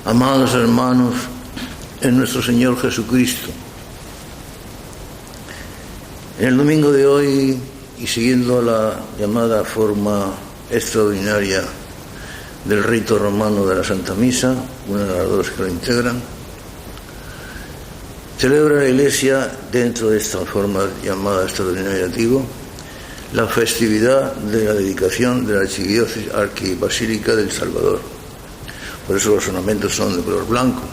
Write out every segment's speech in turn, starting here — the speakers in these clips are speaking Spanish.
Amados hermanos, en nuestro Señor Jesucristo, en el domingo de hoy, y siguiendo la llamada forma extraordinaria del rito romano de la Santa Misa, una de las dos que lo integran, celebra la Iglesia, dentro de esta forma llamada extraordinaria, digo, la festividad de la dedicación de la Archibasílica del Salvador. Por eso los ornamentos son de color blanco.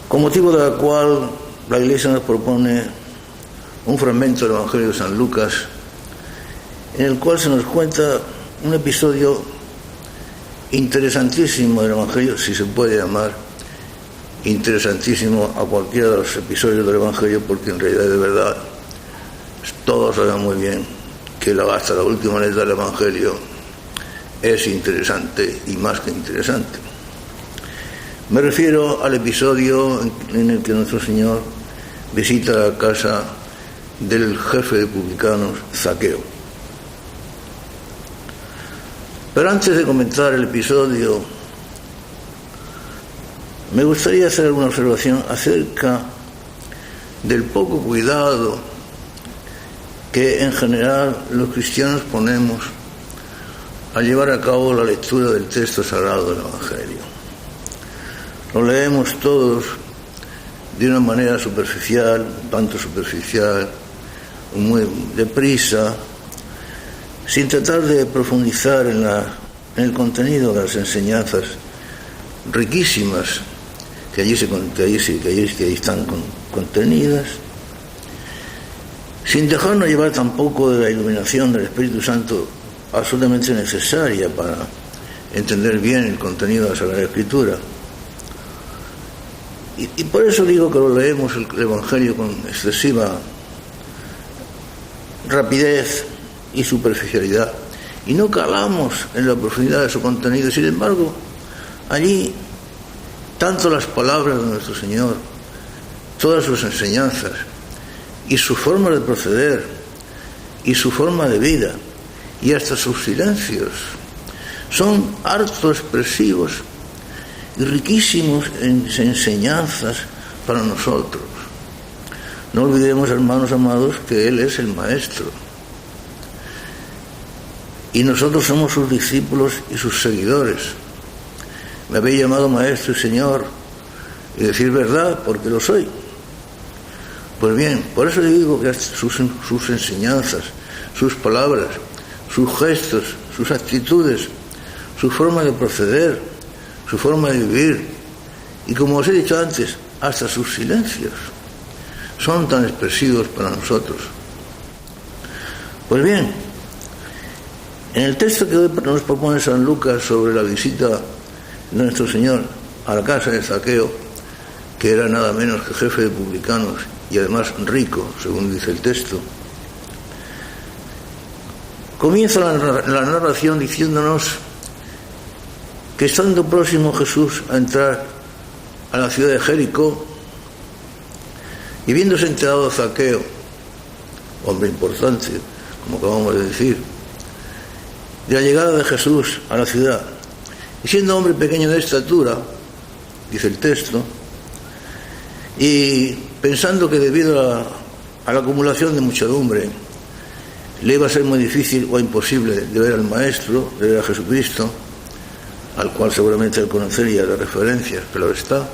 Con motivo de la cual la Iglesia nos propone un fragmento del Evangelio de San Lucas, en el cual se nos cuenta un episodio interesantísimo del Evangelio, si se puede llamar interesantísimo a cualquiera de los episodios del Evangelio, porque en realidad, de verdad, todos saben muy bien que hasta la última letra del Evangelio es interesante y más que interesante. Me refiero al episodio en el que nuestro Señor visita la casa del jefe de publicanos, Zaqueo. Pero antes de comentar el episodio, me gustaría hacer alguna observación acerca del poco cuidado que en general los cristianos ponemos al llevar a cabo la lectura del texto sagrado del Evangelio. Lo leemos todos de una manera superficial, tanto superficial, muy deprisa, sin tratar de profundizar en el contenido de las enseñanzas riquísimas que allí están contenidas, sin dejarnos llevar tampoco de la iluminación del Espíritu Santo absolutamente necesaria para entender bien el contenido de la Sagrada Escritura. Y por eso digo que lo leemos el Evangelio con excesiva rapidez y superficialidad, y no calamos en la profundidad de su contenido. Sin embargo, allí, tanto las palabras de nuestro Señor, todas sus enseñanzas, y su forma de proceder, y su forma de vida, y hasta sus silencios, son harto expresivos y riquísimos en enseñanzas para nosotros. No olvidemos, hermanos amados, que Él es el Maestro, y nosotros somos sus discípulos y sus seguidores. Me habéis llamado Maestro y Señor, y decir verdad, porque lo soy. Pues bien, por eso digo que sus enseñanzas, sus palabras, sus gestos, sus actitudes, su forma de proceder, su forma de vivir, y como os he dicho antes, hasta sus silencios, son tan expresivos para nosotros. Pues bien, en el texto que hoy nos propone San Lucas sobre la visita de nuestro Señor a la casa de Zaqueo, que era nada menos que jefe de publicanos y además rico, según dice el texto, comienza la narración diciéndonos que estando próximo Jesús a entrar a la ciudad de Jericó, y viéndose enterado Zaqueo, hombre importante, como acabamos de decir, de la llegada de Jesús a la ciudad, y siendo hombre pequeño de estatura, dice el texto, y pensando que debido a la acumulación de muchedumbre le iba a ser muy difícil o imposible de ver al Maestro, de ver a Jesucristo, al cual seguramente él conocería de referencias, pero está,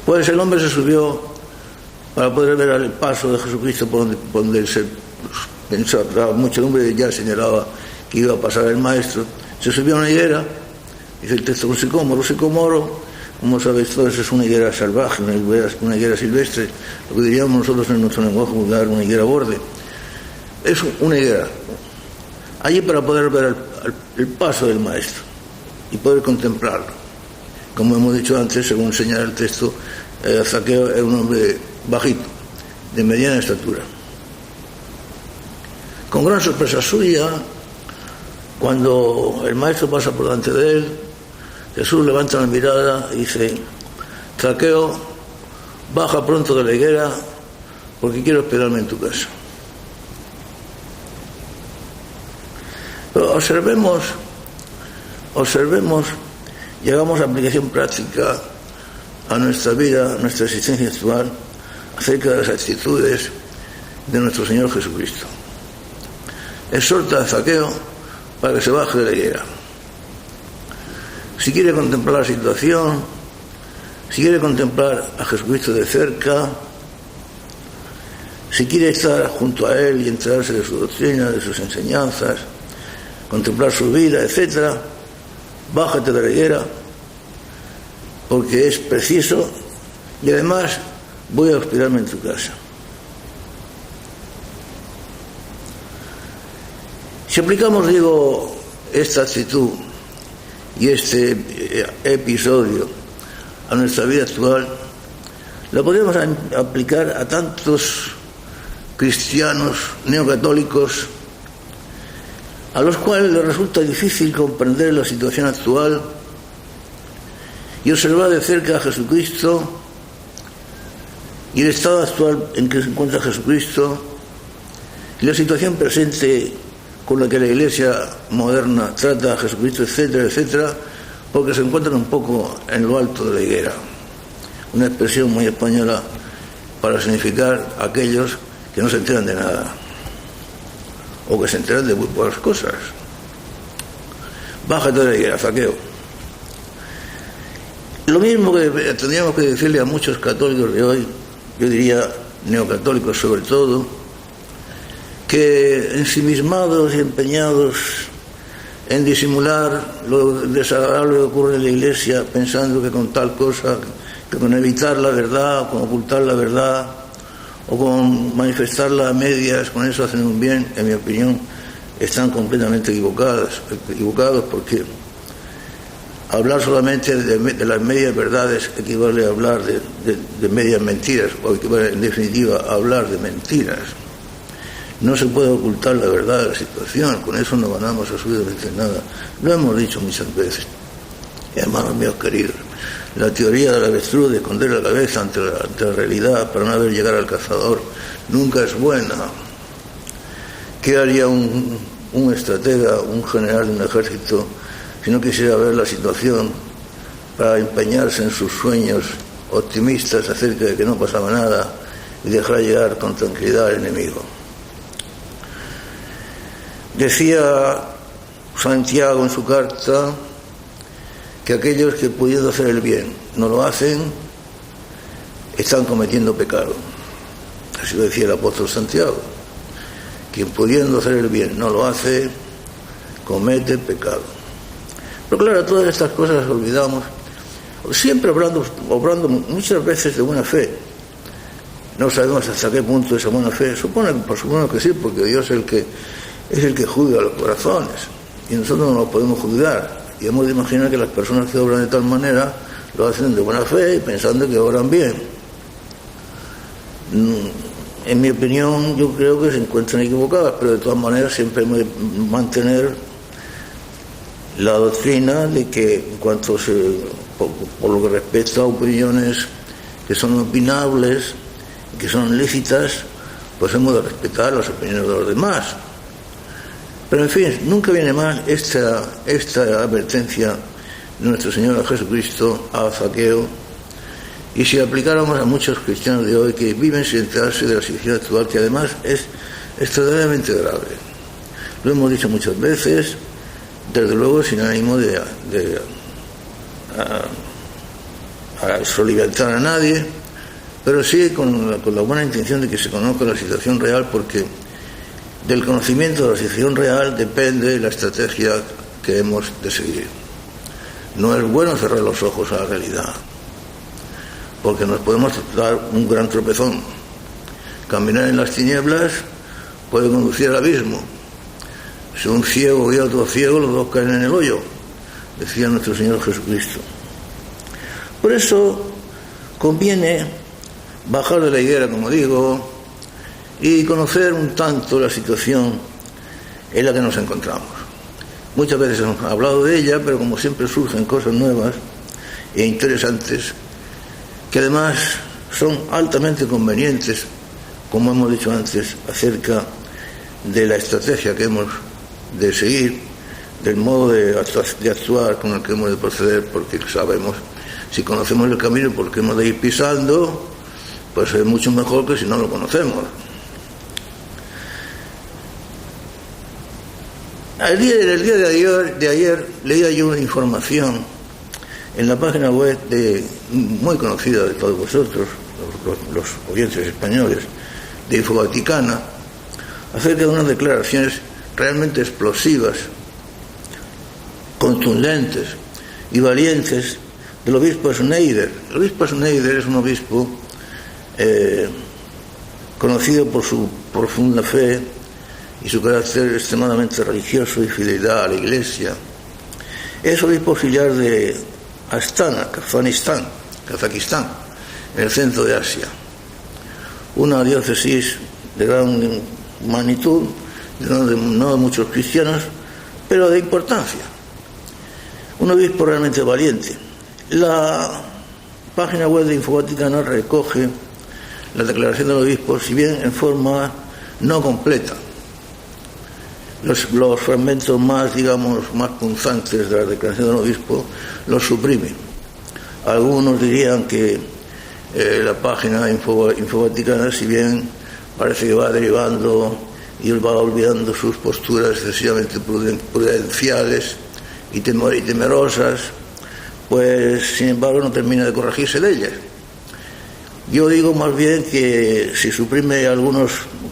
pues el hombre se subió para poder ver el paso de Jesucristo por donde se pensaba, la muchedumbre ya señalaba que iba a pasar el Maestro. Se subió a una higuera, dice el texto, un sicómoro, como sabéis todos, es una higuera salvaje, una higuera silvestre, lo que diríamos nosotros en nuestro lenguaje vulgar, una higuera borde. Es una higuera, allí para poder ver el paso del Maestro y poder contemplarlo. Como hemos dicho antes, según señala el texto, Zaqueo era un hombre bajito, de mediana estatura. Con gran sorpresa suya, cuando el Maestro pasa por delante de él, Jesús levanta la mirada y dice: Zaqueo, baja pronto de la higuera, porque quiero hospedarme en tu casa. Pero observemos, llegamos a aplicación práctica a nuestra vida, a nuestra existencia actual, acerca de las actitudes de nuestro Señor Jesucristo. Exhorta a Zaqueo para que se baje de la higuera. Si quiere contemplar la situación, si quiere contemplar a Jesucristo de cerca, si quiere estar junto a Él y enterarse de su doctrina, de sus enseñanzas, contemplar su vida, etc., bájate de la higuera, porque es preciso, y además voy a hospedarme en tu casa. Si aplicamos, digo, esta actitud y este episodio a nuestra vida actual, la podemos aplicar a tantos cristianos neocatólicos a los cuales les resulta difícil comprender la situación actual y observar de cerca a Jesucristo y el estado actual en que se encuentra Jesucristo y la situación presente con la que la Iglesia moderna trata a Jesucristo, etcétera, etcétera, porque se encuentran un poco en lo alto de la higuera. Una expresión muy española para significar aquellos que no se enteran de nada o que se enteran de muy pocas cosas. Bájate de la higuera, Zaqueo. Lo mismo que tendríamos que decirle a muchos católicos de hoy, yo diría neocatólicos sobre todo, que ensimismados y empeñados en disimular lo desagradable que ocurre en la Iglesia, pensando que con tal cosa, que con evitar la verdad, o con ocultar la verdad, o con manifestarla a medias, con eso hacen un bien, en mi opinión, están completamente equivocados, porque hablar solamente de las medias verdades equivale a hablar de medias mentiras, o equivale en definitiva a hablar de mentiras. No se puede ocultar la verdad de la situación, con eso no ganamos absolutamente nada. Lo hemos dicho muchas veces. Hermanos míos queridos, la teoría del avestruz de esconder la cabeza ante la realidad para no ver llegar al cazador nunca es buena. ¿Qué haría un estratega, un general de un ejército, si no quisiera ver la situación para empeñarse en sus sueños optimistas acerca de que no pasaba nada y dejar llegar con tranquilidad al enemigo? Decía Santiago en su carta que aquellos que pudiendo hacer el bien no lo hacen, están cometiendo pecado. Así lo decía el apóstol Santiago. Quien pudiendo hacer el bien no lo hace, comete pecado. Pero claro, todas estas cosas las olvidamos, siempre obrando muchas veces de buena fe. No sabemos hasta qué punto esa buena fe, por supuesto que sí, porque Dios es el que juzga los corazones y nosotros no lo podemos juzgar, y hemos de imaginar que las personas que obran de tal manera lo hacen de buena fe y pensando que obran bien. En mi opinión, yo creo que se encuentran equivocadas, pero de todas maneras siempre hemos de mantener la doctrina de que en cuanto por lo que respecta a opiniones que son opinables, que son lícitas, pues hemos de respetar las opiniones de los demás. Pero en fin, nunca viene mal esta advertencia de nuestro Señor Jesucristo a Zaqueo, y si aplicáramos a muchos cristianos de hoy que viven sin enterarse de la situación actual, que además es extraordinariamente grave. Lo hemos dicho muchas veces, desde luego sin ánimo de soliviantar a nadie, pero sí con la buena intención de que se conozca la situación real, porque del conocimiento de la situación real depende la estrategia que hemos de seguir. No es bueno cerrar los ojos a la realidad, porque nos podemos dar un gran tropezón. Caminar en las tinieblas puede conducir al abismo. Si un ciego y otro ciego, los dos caen en el hoyo, decía nuestro Señor Jesucristo. Por eso conviene bajar de la higuera, como digo, y conocer un tanto la situación en la que nos encontramos. Muchas veces hemos hablado de ella, pero como siempre surgen cosas nuevas e interesantes, que además son altamente convenientes, como hemos dicho antes, acerca de la estrategia que hemos de seguir, del modo de actuar con el que hemos de proceder, porque sabemos, si conocemos el camino por el que hemos de ir pisando, pues es mucho mejor que si no lo conocemos. El día de ayer leía yo una información en la página web muy conocida de todos vosotros, los oyentes españoles, de Infovaticana, acerca de unas declaraciones realmente explosivas, contundentes y valientes del obispo Schneider. El obispo Schneider es un obispo conocido por su profunda fe y su carácter extremadamente religioso y fidelidad a la Iglesia. Es obispo auxiliar de Astana, Kazajistán, en el centro de Asia. Una diócesis de gran magnitud, no de muchos cristianos, pero de importancia. Un obispo realmente valiente. La página web de Infovaticana recoge la declaración del obispo, si bien en forma no completa. Los fragmentos más, digamos, más punzantes de la declaración del obispo los suprime. Algunos dirían que la página Infovaticana, si bien parece que va derivando y va olvidando sus posturas excesivamente prudenciales y temerosas, pues sin embargo no termina de corregirse de ellas. Yo digo más bien que si suprime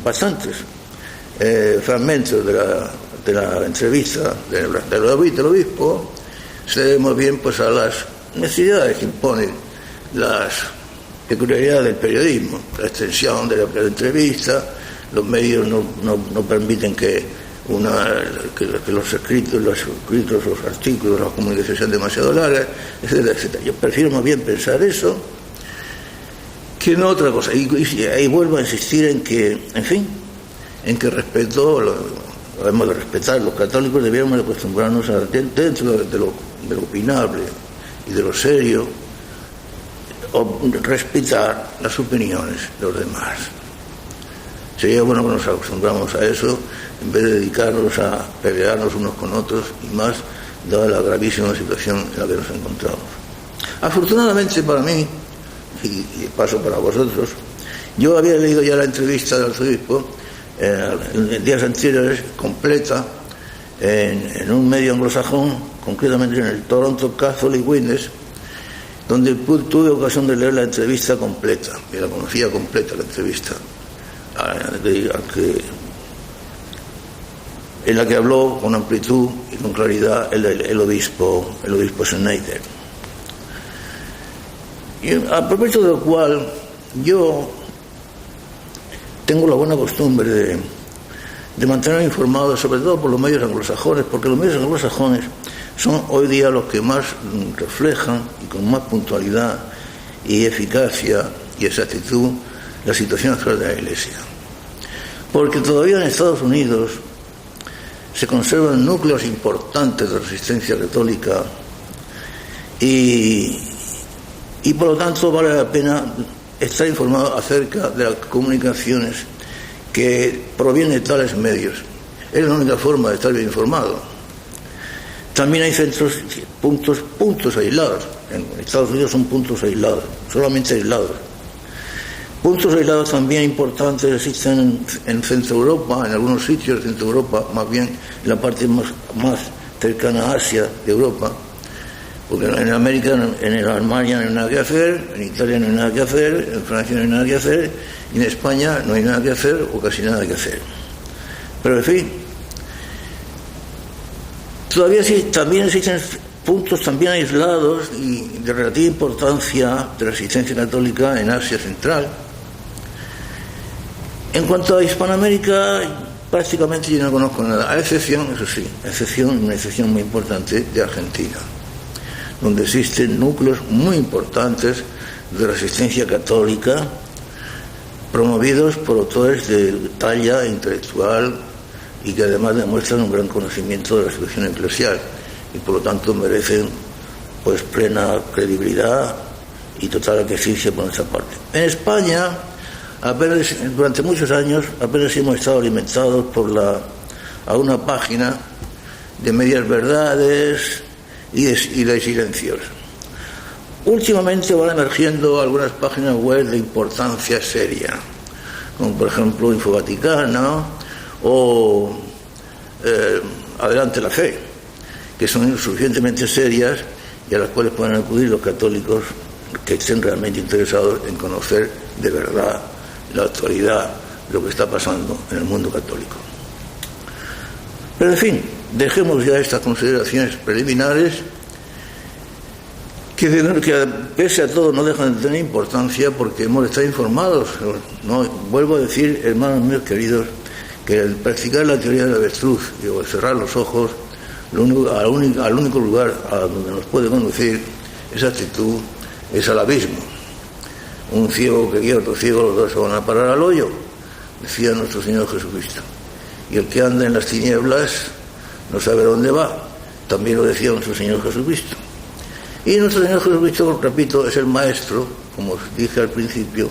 bastantes fragmentos de la entrevista del obispo, se debe más bien pues a las necesidades que imponen las peculiaridades del periodismo, la extensión de la entrevista. Los medios no permiten que los escritos, los artículos, las comunicaciones sean demasiado largas, etcétera, etcétera. Yo prefiero más bien pensar eso que no otra cosa. Y vuelvo a insistir en que, en fin, debemos de respetar. Los católicos debiéramos de acostumbrarnos a, dentro de lo opinable y de lo serio, respetar las opiniones de los demás. Sería bueno que nos acostumbramos a eso en vez de dedicarnos a pelearnos unos con otros, y más dada la gravísima situación en la que nos encontramos. Afortunadamente para mí, y paso para vosotros, yo había leído ya la entrevista del arzobispo en días anteriores, completa, en un medio anglosajón, concretamente en el Toronto Catholic Witness, donde tuve ocasión de leer la entrevista completa, y la conocía completa la entrevista, en la que habló con amplitud y con claridad el obispo Schneider. Y a propósito de lo cual, yo tengo la buena costumbre de mantener informados, sobre todo por los medios anglosajones, porque los medios anglosajones son hoy día los que más reflejan y con más puntualidad y eficacia y exactitud la situación actual de la Iglesia. Porque todavía en Estados Unidos se conservan núcleos importantes de resistencia católica y por lo tanto vale la pena estar informado acerca de las comunicaciones que provienen de tales medios. Es la única forma de estar bien informado. También hay puntos aislados. En Estados Unidos son puntos aislados, solamente aislados. Puntos aislados también importantes existen en Centro Europa, en algunos sitios de Centro Europa, más bien en la parte más cercana a Asia de Europa, porque en América, en Alemania no hay nada que hacer, en Italia no hay nada que hacer, en Francia no hay nada que hacer, y en España no hay nada que hacer o casi nada que hacer. Pero en fin, todavía sí, también existen puntos también aislados y de relativa importancia de la resistencia católica en Asia Central. En cuanto a Hispanoamérica, prácticamente yo no conozco nada, a excepción, eso sí, una excepción muy importante de Argentina, donde existen núcleos muy importantes de resistencia católica promovidos por autores de talla intelectual y que además demuestran un gran conocimiento de la situación eclesial y por lo tanto merecen pues plena credibilidad y total exigencia por nuestra parte. En España, durante muchos años, apenas hemos estado alimentados por a una página de medias verdades y de silencios. Últimamente van emergiendo algunas páginas web de importancia seria, como por ejemplo Infovaticana o Adelante la Fe, que son suficientemente serias y a las cuales pueden acudir los católicos que estén realmente interesados en conocer de verdad la actualidad, lo que está pasando en el mundo católico. Pero en fin, dejemos ya estas consideraciones preliminares que pese a todo no dejan de tener importancia porque hemos de estar informados. No, vuelvo a decir, hermanos míos queridos, que el practicar la teoría del avestruz o cerrar los ojos, al único lugar a donde nos puede conducir esa actitud es al abismo. Un ciego que guía a otro ciego, los dos se van a parar al hoyo, decía nuestro Señor Jesucristo. Y el que anda en las tinieblas no sabe dónde va, también lo decía nuestro Señor Jesucristo. Y nuestro Señor Jesucristo, repito, es el maestro, como os dije al principio,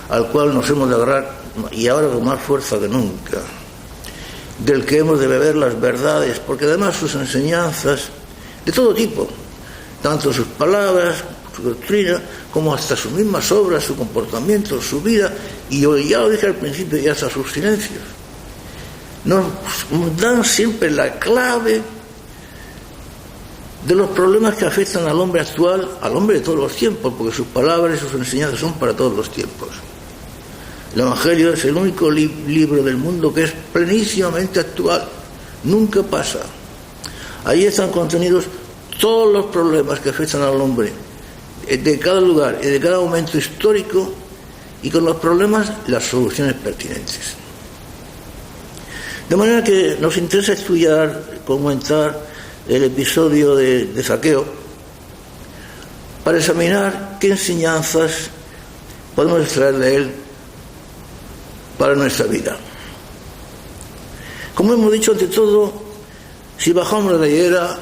al cual nos hemos de agarrar, y ahora con más fuerza que nunca, del que hemos de beber las verdades, porque además sus enseñanzas, de todo tipo, tanto sus palabras, su doctrina, como hasta sus mismas obras, su comportamiento, su vida, y yo ya lo dije al principio, y hasta sus silencios, nos dan siempre la clave de los problemas que afectan al hombre actual, al hombre de todos los tiempos, porque sus palabras y sus enseñanzas son para todos los tiempos. El Evangelio es el único libro del mundo que es plenísimamente actual, nunca pasa. Ahí están contenidos todos los problemas que afectan al hombre, de cada lugar y de cada momento histórico, y con los problemas las soluciones pertinentes. De manera que nos interesa estudiar, comentar el episodio de Zaqueo para examinar qué enseñanzas podemos extraer de él para nuestra vida. Como hemos dicho, ante todo, si bajamos la higuera,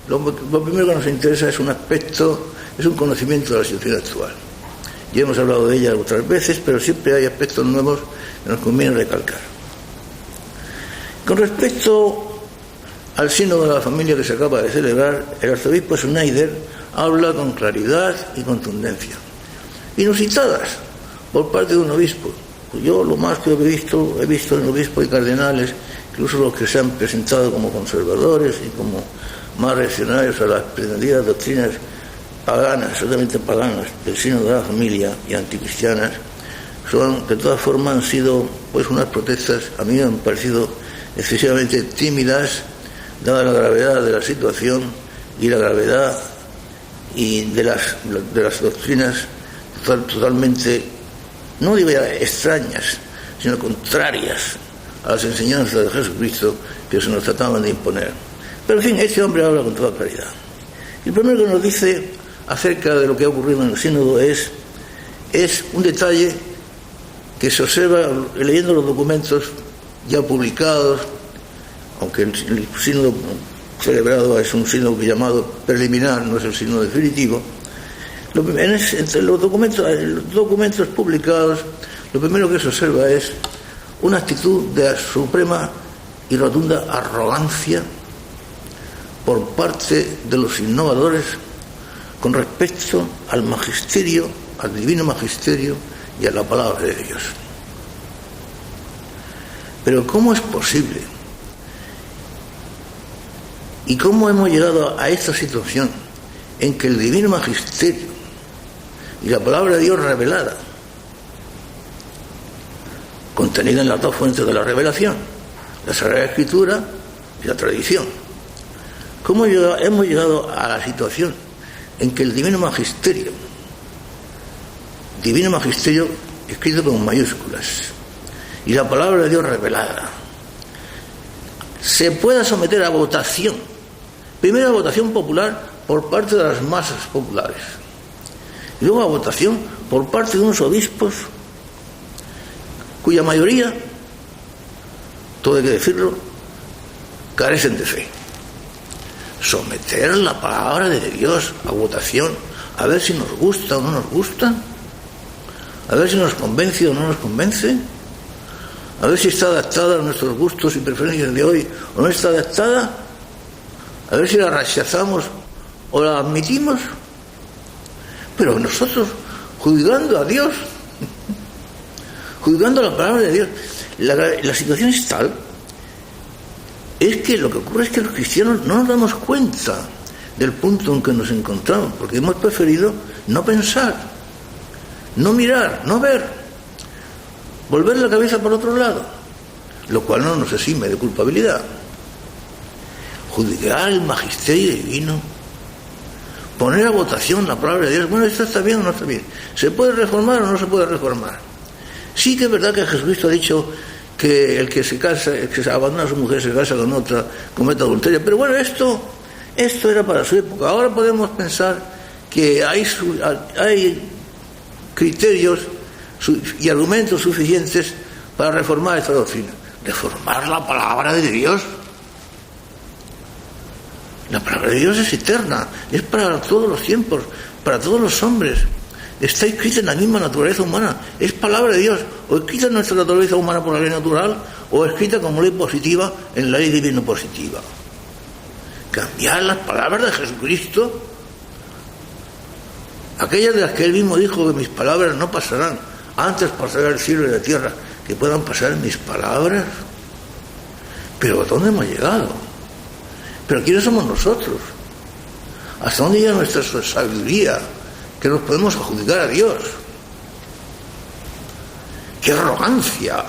lo primero que nos interesa es un aspecto, es un conocimiento de la situación actual. Ya hemos hablado de ella otras veces, pero siempre hay aspectos nuevos que nos conviene recalcar. Con respecto al sínodo de la familia que se acaba de celebrar, el arzobispo Schneider habla con claridad y contundencia, inusitadas por parte de un obispo. Yo lo más que he visto en obispos y cardenales, incluso los que se han presentado como conservadores y como más reaccionarios a las pretendidas doctrinas paganas, absolutamente paganas, del sínodo de la familia y anticristianas, son, de todas formas, han sido pues unas protestas, a mí me han parecido excesivamente tímidas, dada la gravedad de la situación y la gravedad y de las doctrinas totalmente, no digo ya extrañas, sino contrarias a las enseñanzas de Jesucristo que se nos trataban de imponer. Pero en fin, este hombre habla con toda claridad. Y el primero que nos dice acerca de lo que ha ocurrido en el sínodo es un detalle que se observa leyendo los documentos ya publicados, aunque el sínodo celebrado es un sínodo llamado preliminar, no es el sínodo definitivo. Entre los documentos publicados, lo primero que se observa es una actitud de suprema y rotunda arrogancia por parte de los innovadores con respecto al magisterio, al divino magisterio y a la palabra de Dios. Pero ¿cómo es posible? ¿Y cómo hemos llegado a esta situación en que el divino magisterio y la palabra de Dios revelada, contenida en las dos fuentes de la revelación, la Sagrada Escritura y la tradición, cómo hemos llegado a la situación en que el divino magisterio escrito con mayúsculas, y la palabra de Dios revelada se pueda someter a votación, primero a votación popular por parte de las masas populares, y luego a votación por parte de unos obispos cuya mayoría, todo hay que decirlo, carecen de fe. Someter la palabra de Dios a votación, a ver si nos gusta o no nos gusta, a ver si nos convence o no nos convence, a ver si está adaptada a nuestros gustos y preferencias de hoy o no está adaptada. a ver si la rechazamos o la admitimos. Pero nosotros, juzgando a Dios, juzgando la palabra de Dios, la situación es tal, es que lo que ocurre es que los cristianos no nos damos cuenta del punto en que nos encontramos, porque hemos preferido no pensar, no mirar, no ver, volver la cabeza por otro lado, lo cual no nos exime de culpabilidad. Juzgar el magisterio divino, poner a votación la palabra de Dios, bueno, esto está bien o no está bien, ¿se puede reformar o no se puede reformar? Sí que es verdad que Jesucristo ha dicho que el que se casa, el que se abandona a su mujer, se casa con otra, comete adulterio, pero bueno, esto era para su época. Ahora podemos pensar que hay criterios y argumentos suficientes para reformar esta doctrina. Reformar la palabra de Dios. La palabra de Dios es eterna, es para todos los tiempos, para todos los hombres. Está escrita en la misma naturaleza humana, es palabra de Dios, o escrita en nuestra naturaleza humana por la ley natural, o escrita como ley positiva en la ley divina positiva. Cambiar las palabras de Jesucristo, aquellas de las que él mismo dijo que mis palabras no pasarán, antes pasará el cielo y la tierra, que puedan pasar mis palabras. Pero ¿a dónde hemos llegado? ¿Pero quiénes somos nosotros? ¿Hasta dónde llega nuestra sabiduría? Que nos podemos adjudicar a Dios. ¡Qué arrogancia!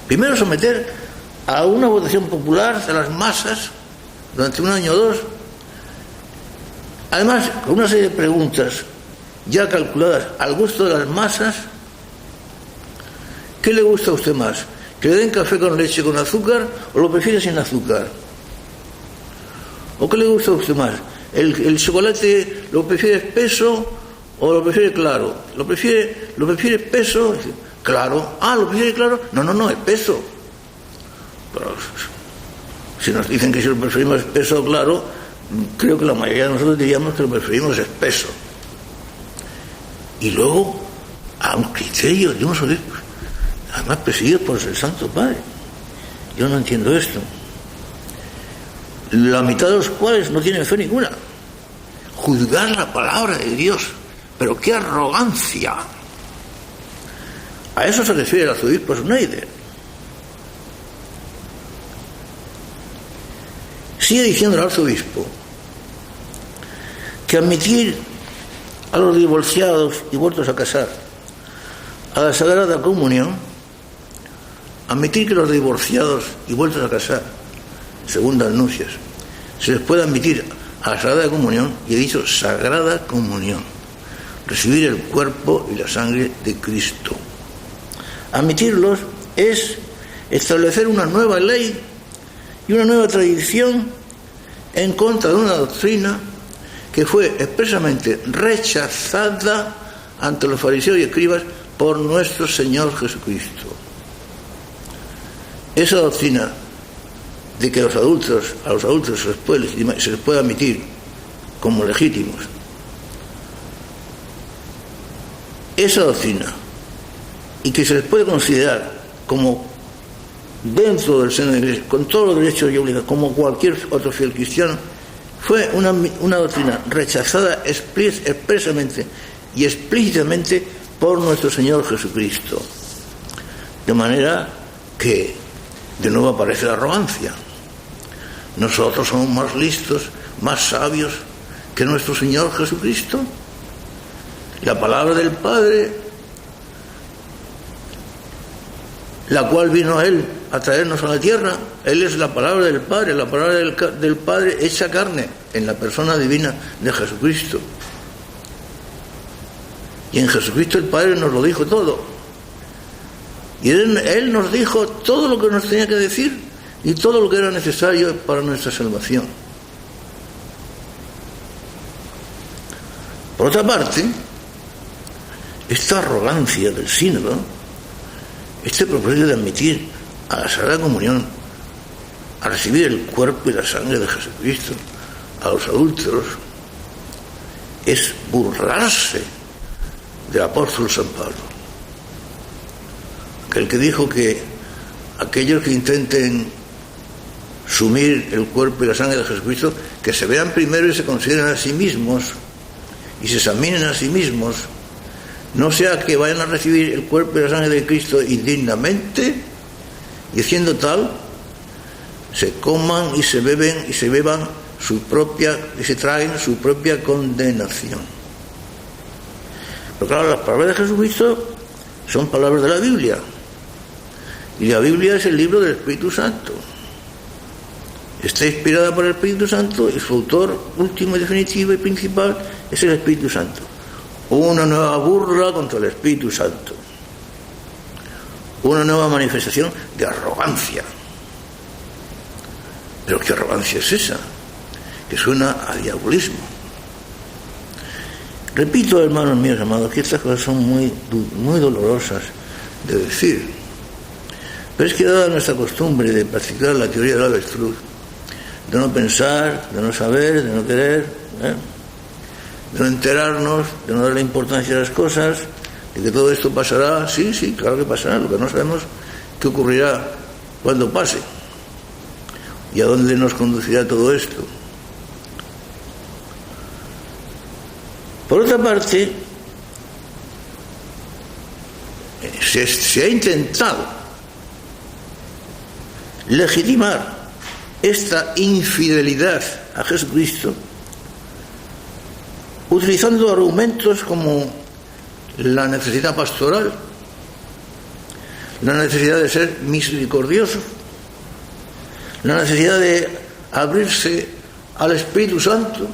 Primero someter a una votación popular de las masas durante un año o dos, además con una serie de preguntas ya calculadas al gusto de las masas. ¿Qué le gusta a usted más? ¿Que le den café con leche con azúcar o lo prefiere sin azúcar? ¿O qué le gusta a usted más? ¿El chocolate lo prefiere espeso o lo prefiere claro? ¿Lo prefiere espeso? Claro. Ah, ¿lo prefiere claro? No, espeso. Pero si nos dicen que si lo preferimos espeso o claro, creo que la mayoría de nosotros diríamos que lo preferimos espeso. Y luego, a un criterio de unos obispos, además presididos por el Santo Padre. Yo no entiendo esto. La mitad de los cuales no tienen fe ninguna. Juzgar la palabra de Dios. Pero qué arrogancia. A eso se refiere el arzobispo Schneider. Sigue diciendo el arzobispo que admitir a los divorciados y vueltos a casar a la Sagrada Comunión, admitir que los divorciados y vueltos a casar, segundas nupcias, se les puede admitir a la Sagrada Comunión, y he dicho Sagrada Comunión, recibir el cuerpo y la sangre de Cristo. Admitirlos es establecer una nueva ley y una nueva tradición en contra de una doctrina que fue expresamente rechazada ante los fariseos y escribas por nuestro Señor Jesucristo. Esa doctrina de que a los adultos se les puede admitir como legítimos, esa doctrina, y que se les puede considerar como dentro del seno de la Iglesia, con todos los derechos y obligaciones, como cualquier otro fiel cristiano, fue una doctrina rechazada expresamente y explícitamente por nuestro Señor Jesucristo. De manera que de nuevo aparece la arrogancia. Nosotros somos más listos, más sabios que nuestro Señor Jesucristo. La palabra del Padre, la cual vino a Él a traernos a la tierra, Él es la palabra del Padre, la palabra del Padre hecha carne en la persona divina de Jesucristo. Y en Jesucristo el Padre nos lo dijo todo. Y Él nos dijo todo lo que nos tenía que decir y todo lo que era necesario para nuestra salvación. Por otra parte, esta arrogancia del sínodo, este propósito de admitir a la Sagrada Comunión, a recibir el cuerpo y la sangre de Jesucristo, a los adúlteros, es burlarse del apóstol San Pablo, aquel que dijo que aquellos que intenten sumir el cuerpo y la sangre de Jesucristo, que se vean primero y se consideren a sí mismos y se examinen a sí mismos, no sea que vayan a recibir el cuerpo y la sangre de Cristo indignamente y siendo tal se coman y se beben y se beban y se traguen su propia condenación. Pero claro, las palabras de Jesucristo son palabras de la Biblia, y la Biblia es el libro del Espíritu Santo. Está inspirada por el Espíritu Santo y su autor último y definitivo y principal es el Espíritu Santo. Una nueva burla contra el Espíritu Santo, una nueva manifestación de arrogancia. Pero ¿qué arrogancia es esa? Que suena a diabolismo. Repito, hermanos míos amados, que estas cosas son muy dolorosas de decir. Pero es que dada nuestra costumbre de practicar la teoría del avestruz, de no pensar, de no saber, de no querer, de no enterarnos, de no darle importancia a las cosas, de que todo esto pasará, sí, claro que pasará, lo que no sabemos qué ocurrirá cuando pase y a dónde nos conducirá todo esto. Por otra parte, se ha intentado legitimar esta infidelidad a Jesucristo utilizando argumentos como la necesidad pastoral, la necesidad de ser misericordioso, la necesidad de abrirse al Espíritu Santo.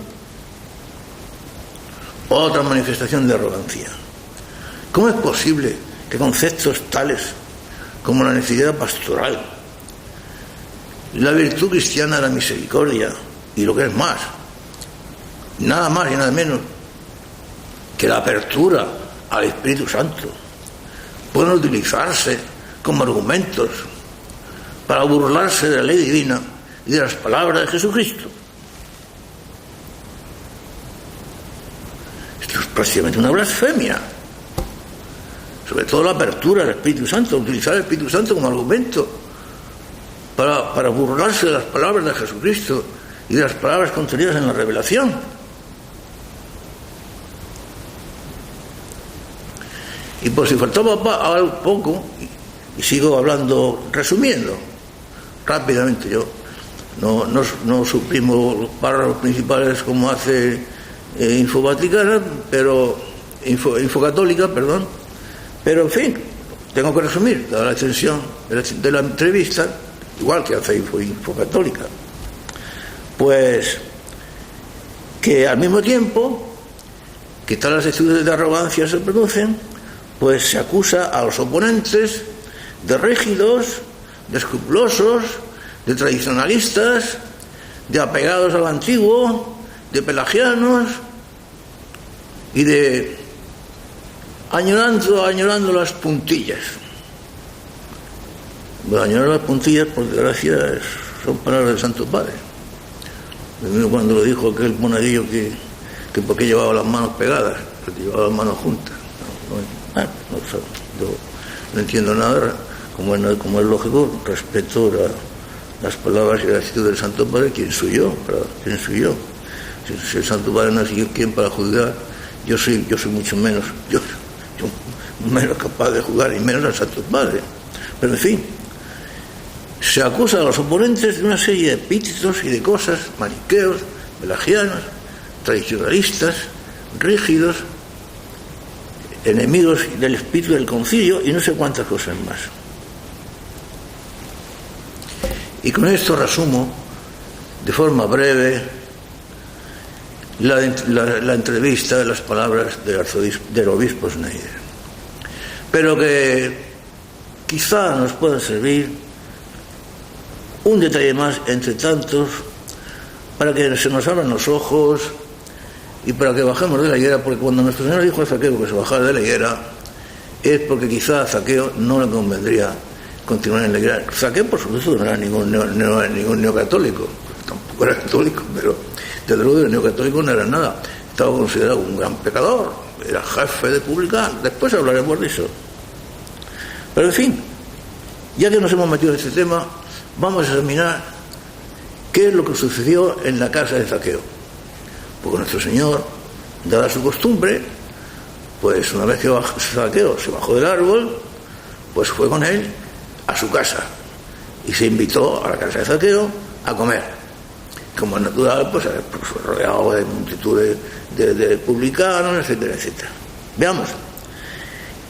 Otra manifestación de arrogancia. ¿Cómo es posible que conceptos tales como la necesidad pastoral, la virtud cristiana de la misericordia y lo que es más, nada más y nada menos que la apertura al Espíritu Santo, pueden utilizarse como argumentos para burlarse de la ley divina y de las palabras de Jesucristo? Esto es prácticamente una blasfemia. Sobre todo la apertura al Espíritu Santo, utilizar el Espíritu Santo como argumento para burlarse de las palabras de Jesucristo y de las palabras contenidas en la revelación. Y por si faltaba algo poco, y sigo hablando, resumiendo rápidamente, yo no suprimo los párrafos principales como hace Infovaticana, pero Infocatólica, perdón, pero en fin, tengo que resumir, dada la extensión de la entrevista, igual que hace Infocatólica, pues que al mismo tiempo que tal las actitudes de arrogancia se producen, pues se acusa a los oponentes de rígidos, de escrupulosos, de tradicionalistas, de apegados al antiguo, de pelagianos y de añorando las puntillas. Bueno, añorar las puntillas, por desgracia, son palabras del Santo Padre. Cuando lo dijo aquel monaguillo que por qué llevaba las manos pegadas, que llevaba las manos juntas. Yo no entiendo nada, como es lógico, respeto las palabras y la actitud del Santo Padre. ¿Quién soy yo? Si el Santo Padre no es quien para juzgar, yo soy mucho menos, yo menos capaz de juzgar y menos al Santo Padre. Pero en fin, se acusa a los oponentes de una serie de epítetos y de cosas, maniqueos, pelagianos, tradicionalistas, rígidos, enemigos del espíritu del concilio y no sé cuántas cosas más. Y con esto resumo de forma breve la entrevista de las palabras del obispo Schneider, pero que quizá nos pueda servir un detalle más entre tantos para que se nos abran los ojos y para que bajemos de la higuera, porque cuando nuestro Señor dijo a Zaqueo que se bajara de la higuera es porque quizá a Zaqueo no le convendría continuar en la higuera. Zaqueo, por supuesto, no era ningún neocatólico, tampoco era católico, pero desde luego el neocatólico no era nada. Estaba considerado un gran pecador, era jefe de publicanos. Después hablaremos de eso. Pero en fin, ya que nos hemos metido en este tema, vamos a examinar ¿Qué es lo que sucedió en la casa de Zaqueo? Porque nuestro Señor, dada su costumbre, pues una vez que Zaqueo se bajó del árbol, pues fue con él a su casa y se invitó a la casa de Zaqueo a comer. Como es natural, pues rodeado de multitud de publicanos, etcétera, etcétera. Veamos,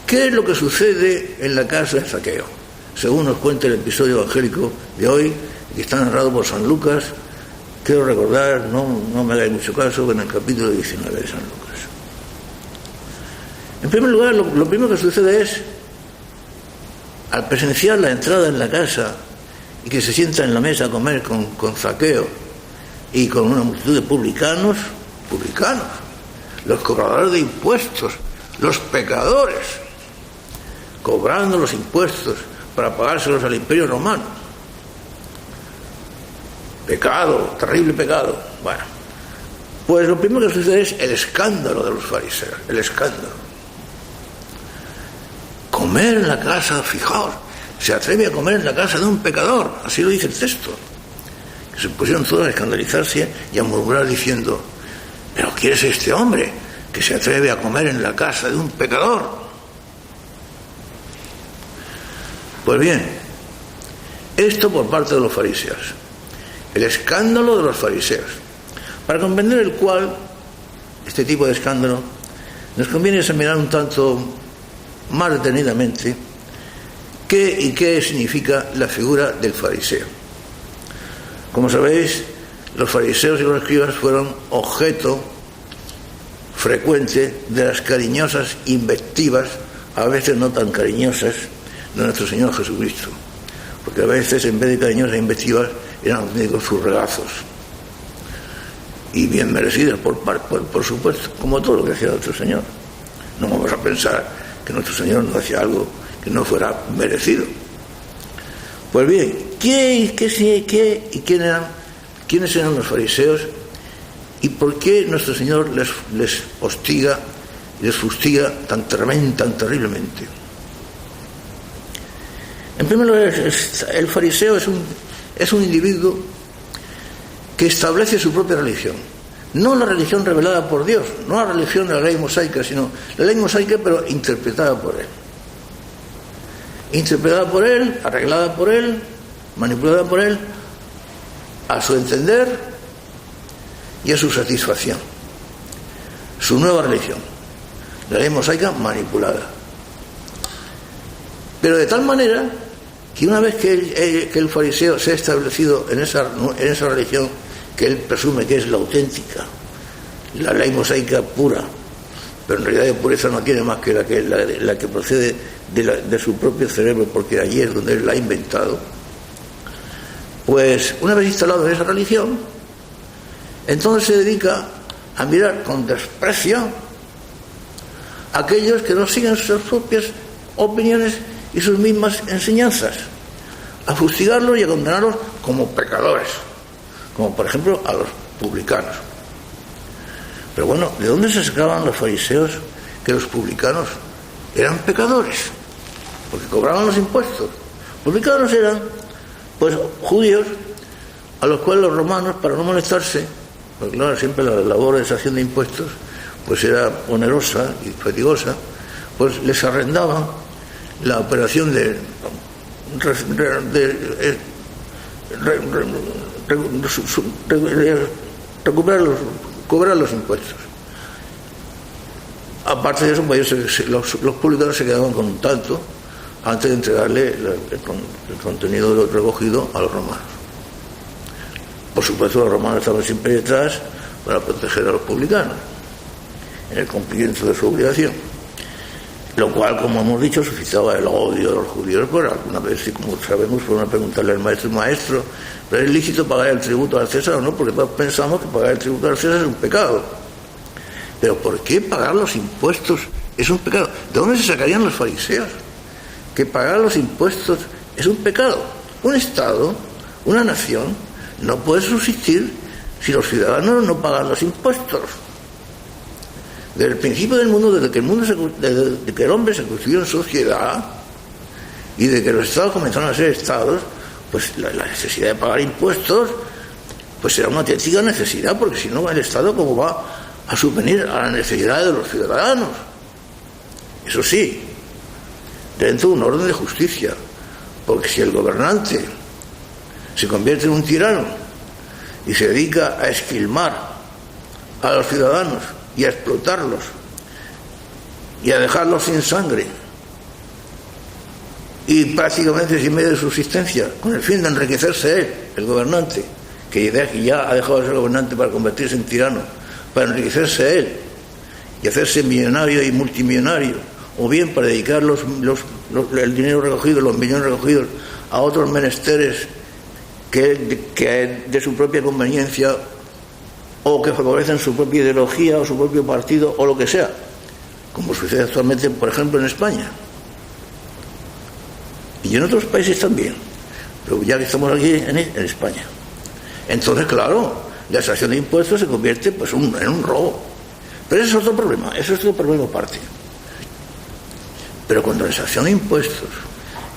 ¿qué es lo que sucede en la casa de Zaqueo? Según nos cuenta el episodio evangélico de hoy, que está narrado por San Lucas, quiero recordar, no me hagáis mucho caso, en el capítulo 19 de San Lucas. En primer lugar, lo primero que sucede es, al presenciar la entrada en la casa y que se sienta en la mesa a comer con Zaqueo y con una multitud de publicanos, los cobradores de impuestos, los pecadores, cobrando los impuestos para pagárselos al Imperio Romano. Pecado, terrible pecado. Bueno, pues lo primero que sucede es el escándalo de los fariseos, el escándalo. Comer en la casa, fijaos, se atreve a comer en la casa de un pecador, así lo dice el texto. Que se pusieron todos a escandalizarse y a murmurar diciendo, ¿pero quién es este hombre que se atreve a comer en la casa de un pecador? Pues bien, esto por parte de los fariseos, el escándalo de los fariseos, para comprender el cual, este tipo de escándalo, nos conviene examinar un tanto más detenidamente qué significa la figura del fariseo. Como sabéis, los fariseos y los escribas fueron objeto frecuente de las cariñosas invectivas, a veces no tan cariñosas, de nuestro Señor Jesucristo, porque a veces en vez de cariñosas invectivas eran auténticos sus regazos, y bien merecidas por supuesto, como todo lo que hacía nuestro Señor. No vamos a pensar que nuestro Señor no hacía algo que no fuera merecido. Pues bien, ¿quiénes eran los fariseos y por qué nuestro Señor les hostiga y les fustiga tan terriblemente? En primer lugar, el fariseo es un individuo que establece su propia religión. No la religión revelada por Dios, no la religión de la ley mosaica, sino la ley mosaica pero interpretada por él. Interpretada por él, arreglada por él, manipulada por él, a su entender y a su satisfacción. Su nueva religión, la ley mosaica manipulada. Pero de tal manera que una vez que el fariseo se ha establecido en esa religión que él presume que es la auténtica, la ley mosaica pura, pero en realidad de pureza no tiene más que la que procede de su propio cerebro, porque allí es donde él la ha inventado. Pues una vez instalado en esa religión, entonces se dedica a mirar con desprecio a aquellos que no siguen sus propias opiniones y sus mismas enseñanzas, a fustigarlos y a condenarlos como pecadores, como por ejemplo a los publicanos. Pero bueno, ¿de dónde se sacaban los fariseos que los publicanos eran pecadores? Porque cobraban los impuestos. Los publicanos eran, pues, judíos a los cuales los romanos, para no molestarse, porque claro, siempre la labor de extracción de impuestos pues era onerosa y fatigosa, pues les arrendaban la operación de cobrar los impuestos. Aparte de eso, pues, los publicanos se quedaban con un tanto antes de entregarle el contenido recogido a los romanos. Por supuesto, los romanos estaban siempre detrás para proteger a los publicanos en el cumplimiento de su obligación, lo cual, como hemos dicho, suscitaba el odio de los judíos. Por alguna vez, y como sabemos, fueron a preguntarle al maestro, ¿pero es lícito pagar el tributo al César o no? Porque todos pensamos que pagar el tributo al César es un pecado. ¿Pero por qué pagar los impuestos es un pecado? ¿De dónde se sacarían los fariseos que pagar los impuestos es un pecado? Un Estado, una nación, no puede subsistir si los ciudadanos no pagan los impuestos. Desde el principio del mundo, desde que el hombre se constituyó en sociedad y de que los estados comenzaron a ser estados, pues la necesidad de pagar impuestos pues será una auténtica necesidad, porque si no, el Estado cómo va a subvenir a las necesidades de los ciudadanos. Eso sí, dentro de un orden de justicia, porque si el gobernante se convierte en un tirano y se dedica a esquilmar a los ciudadanos y a explotarlos y a dejarlos sin sangre y prácticamente sin medio de subsistencia, con el fin de enriquecerse él, el gobernante, que ya ha dejado de ser gobernante para convertirse en tirano, para enriquecerse él y hacerse millonario y multimillonario, o bien para dedicar el dinero recogido, los millones recogidos, a otros menesteres que de su propia conveniencia, o que favorecen su propia ideología o su propio partido o lo que sea, como sucede actualmente, por ejemplo, en España y en otros países también, pero ya que estamos aquí en España. Entonces, claro, la extracción de impuestos se convierte pues en un robo, pero ese es otro problema, aparte. Pero cuando la extracción de impuestos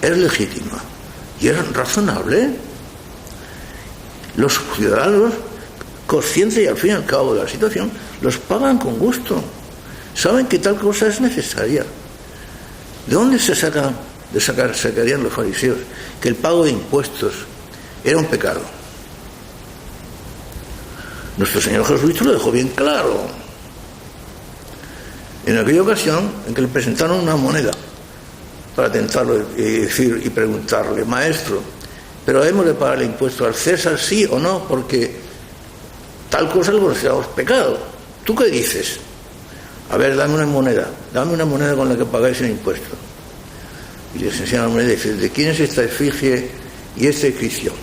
es legítima y es razonable, los ciudadanos, conscientes y al fin y al cabo de la situación, los pagan con gusto. Saben que tal cosa es necesaria. ¿De dónde sacarían los fariseos que el pago de impuestos era un pecado? Nuestro Señor Jesucristo lo dejó bien claro. En aquella ocasión en que le presentaron una moneda para tentarlo y preguntarle: maestro, pero hemos de pagarle impuesto al César, sí o no, porque tal cosa lo consideramos pecado. ¿Tú qué dices? A ver, dame una moneda con la que pagáis el impuesto. Y les enseñan la moneda y dice: ¿de quién es esta efigie y esta inscripción?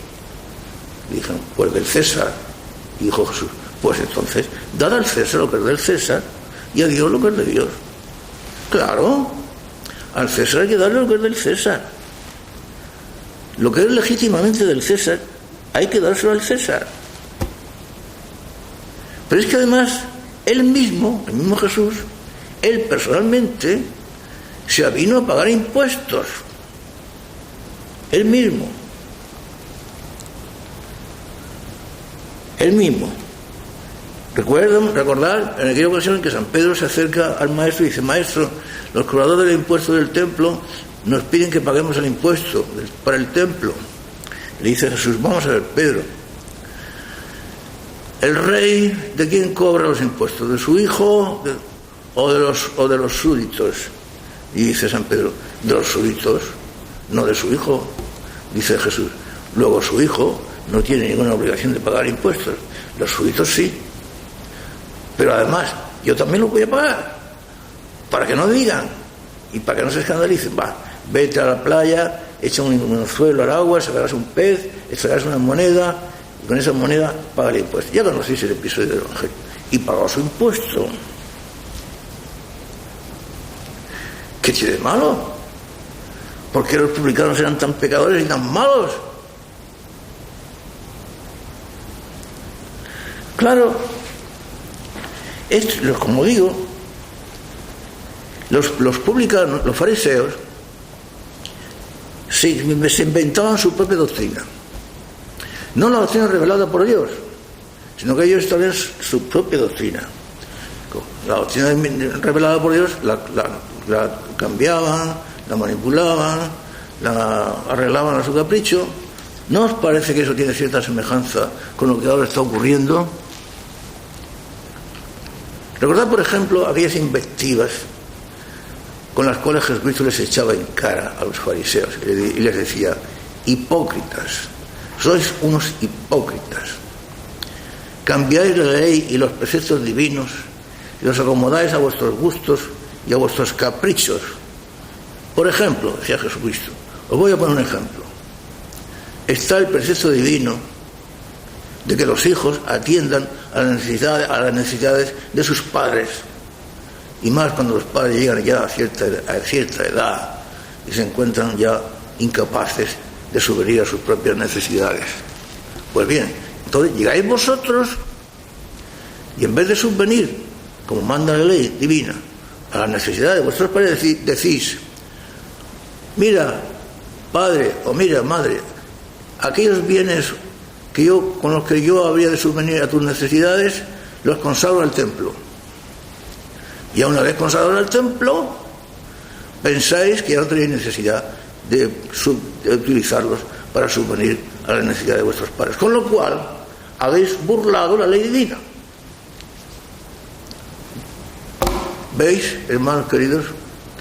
Y dijeron: pues del César. Y dijo Jesús: pues entonces, dad al César lo que es del César y a Dios lo que es de Dios. Claro, al César hay que darle lo que es del César. Lo que es legítimamente del César hay que dárselo al César. Pero es que además el mismo Jesús, él personalmente se avino a pagar impuestos. Él mismo. Recordar en aquella ocasión en que San Pedro se acerca al maestro y dice: maestro, los cobradores del impuesto del templo nos piden que paguemos el impuesto para el templo. Le dice Jesús: vamos a ver, Pedro, ¿el rey de quién cobra los impuestos? ¿De su hijo o de los súbditos? Y dice San Pedro: de los súbditos, no de su hijo. Dice Jesús: luego su hijo no tiene ninguna obligación de pagar impuestos, los súbditos sí. Pero además, yo también lo voy a pagar, para que no digan y para que no se escandalicen. Vete a la playa, echa un anzuelo al agua, sacarás un pez, echarás una moneda y con esa moneda paga el impuesto. Ya conocéis el episodio del Evangelio. Y pagó su impuesto. ¿Qué tiene de malo? ¿Por qué los publicanos eran tan pecadores y tan malos? Claro, como digo, los publicanos, los fariseos, se inventaban su propia doctrina. No la doctrina revelada por Dios, sino que ellos establecían su propia doctrina. La doctrina revelada por Dios la cambiaban, la manipulaban, la arreglaban a su capricho. ¿No os parece que eso tiene cierta semejanza con lo que ahora está ocurriendo? Recordad, por ejemplo, aquellas invectivas con las cuales Jesucristo les echaba en cara a los fariseos y les decía: hipócritas, sois unos hipócritas, cambiáis la ley y los preceptos divinos y los acomodáis a vuestros gustos y a vuestros caprichos. Por ejemplo, decía Jesucristo, os voy a poner un ejemplo. Está el precepto divino de que los hijos atiendan a las necesidades de sus padres, y más cuando los padres llegan ya a cierta edad y se encuentran ya incapaces de subvenir a sus propias necesidades. Pues bien, entonces llegáis vosotros y en vez de subvenir, como manda la ley divina, a las necesidades de vuestros padres, decís: mira, padre, o mira, madre, aquellos bienes con los que yo habría de subvenir a tus necesidades, los consagro al templo. Y a una vez consagrado al templo, pensáis que ya no tenéis necesidad de utilizarlos para subvenir a la necesidad de vuestros padres. Con lo cual, habéis burlado la ley divina. ¿Veis, hermanos queridos?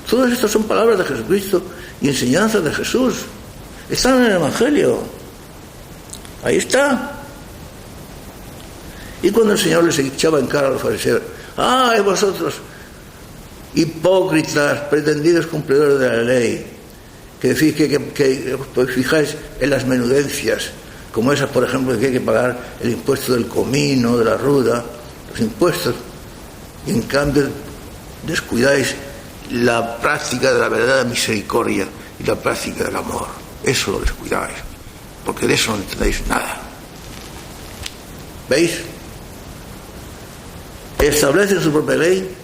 Todas estas son palabras de Jesucristo y enseñanzas de Jesús. Están en el Evangelio. Ahí está. Y cuando el Señor les echaba en cara a los fariseos: ¡ay, vosotros, hipócritas, pretendidos cumplidores de la ley, que decís que os fijáis en las menudencias, como esas, por ejemplo, que hay que pagar el impuesto del comino, de la ruda, los impuestos, y en cambio descuidáis la práctica de la verdadera misericordia y la práctica del amor? Eso lo descuidáis, porque de eso no entendéis nada. ¿Veis? Establecen su propia ley,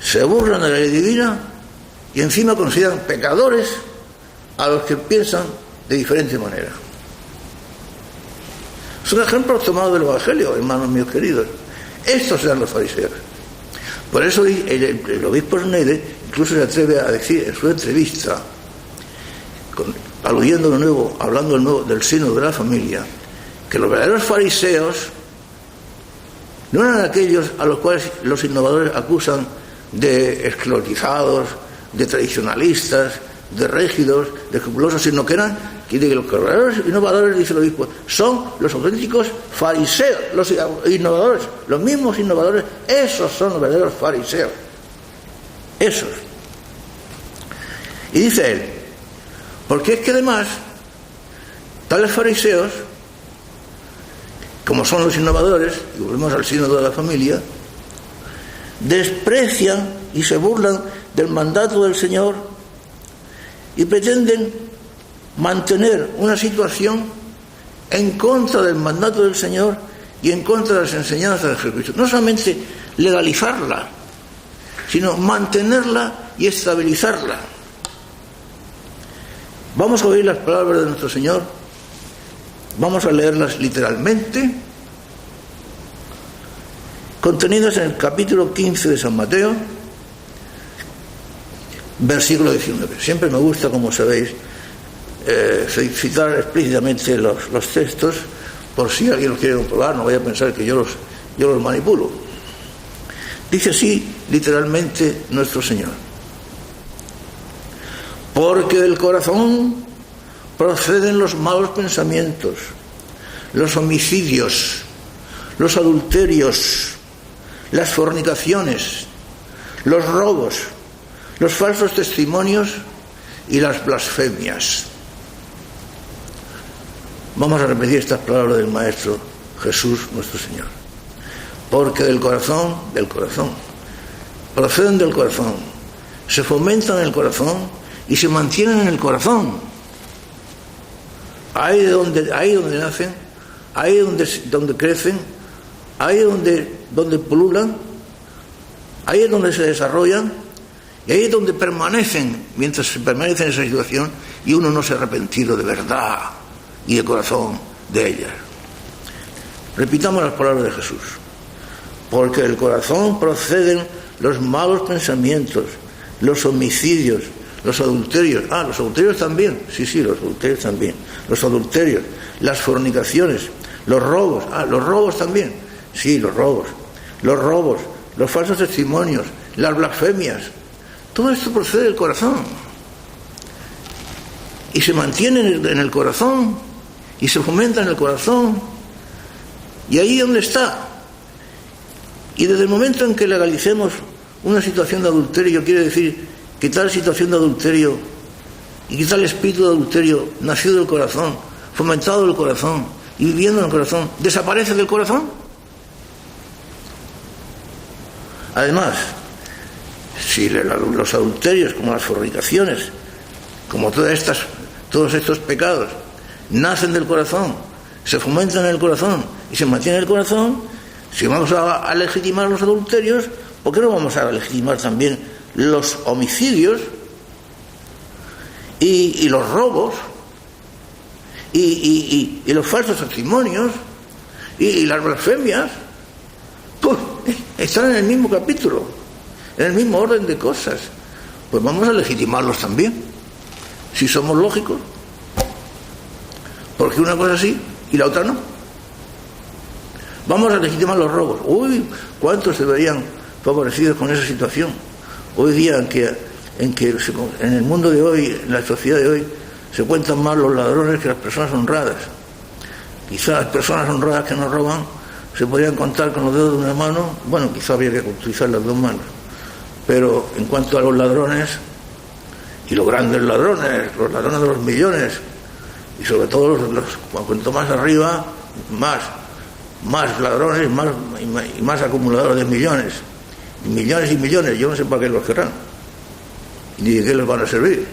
se burlan de la ley divina y encima consideran pecadores a los que piensan de diferente manera. Son ejemplos tomados del Evangelio, hermanos míos queridos. Estos eran los fariseos. Por eso el obispo Schneider incluso se atreve a decir en su entrevista, aludiendo de nuevo, hablando de nuevo del seno de la familia, que los verdaderos fariseos no eran aquellos a los cuales los innovadores acusan de esclerotizados, de tradicionalistas, de rígidos, de escrupulosos, sino que eran, que los verdaderos innovadores, dice el obispo, son los auténticos fariseos, los innovadores, los mismos innovadores, esos son los verdaderos fariseos, esos. Y dice él, porque es que además tales fariseos, como son los innovadores, y volvemos al sínodo de la familia, desprecian y se burlan del mandato del Señor y pretenden mantener una situación en contra del mandato del Señor y en contra de las enseñanzas de Jesucristo. No solamente legalizarla, sino mantenerla y estabilizarla. Vamos a oír las palabras de nuestro Señor, vamos a leerlas literalmente, contenidas en el capítulo 15 de San Mateo, versículo 19. Siempre me gusta, como sabéis, citar explícitamente los textos, por si alguien los quiere comprobar, no vaya a pensar que yo los manipulo. Dice así literalmente nuestro Señor: porque del corazón proceden los malos pensamientos, los homicidios, los adulterios, las fornicaciones, los robos, los falsos testimonios y las blasfemias. Vamos a repetir estas palabras del Maestro Jesús nuestro Señor. Porque del corazón, proceden del corazón, se fomentan en el corazón y se mantienen en el corazón. Ahí donde nacen, ahí donde crecen, ahí donde pululan, ahí es donde se desarrollan y ahí es donde permanecen, mientras se permanece en esa situación y uno no se ha arrepentido de verdad y de corazón de ellas. Repitamos las palabras de Jesús. Porque del corazón proceden los malos pensamientos, los homicidios, los adulterios. Los adulterios también. Sí, los adulterios también. Los adulterios, las fornicaciones, los robos. Los robos también. Sí, los robos, los falsos testimonios, las blasfemias. Todo esto procede del corazón. Y se mantiene en el corazón y se fomenta en el corazón. Y ahí donde está. Y desde el momento en que legalicemos una situación de adulterio, quiere decir que tal situación de adulterio y que tal espíritu de adulterio nacido del corazón, fomentado del corazón y viviendo en el corazón, desaparece del corazón. Además, si los adulterios, como las fornicaciones, como todos estos pecados, nacen del corazón, se fomentan en el corazón y se mantienen en el corazón, si vamos a legitimar los adulterios, ¿por qué no vamos a legitimar también los homicidios y los robos y los falsos testimonios Y las blasfemias, pues, están en el mismo capítulo, en el mismo orden de cosas. Pues vamos a legitimarlos también, si somos lógicos. Porque una cosa sí y la otra no. Vamos a legitimar los robos. Uy, ¿cuántos se verían favorecidos con esa situación? Hoy día en el mundo de hoy, en la sociedad de hoy, se cuentan más los ladrones que las personas honradas. Quizás las personas honradas que no roban se podrían contar con los dedos de una mano. Bueno, quizás habría que utilizar las dos manos. Pero en cuanto a los ladrones, y los grandes ladrones, los ladrones de los millones, y sobre todo cuanto más arriba, más ladrones y más acumuladores de millones. Y millones, yo no sé para qué los querrán, ni de qué les van a servir.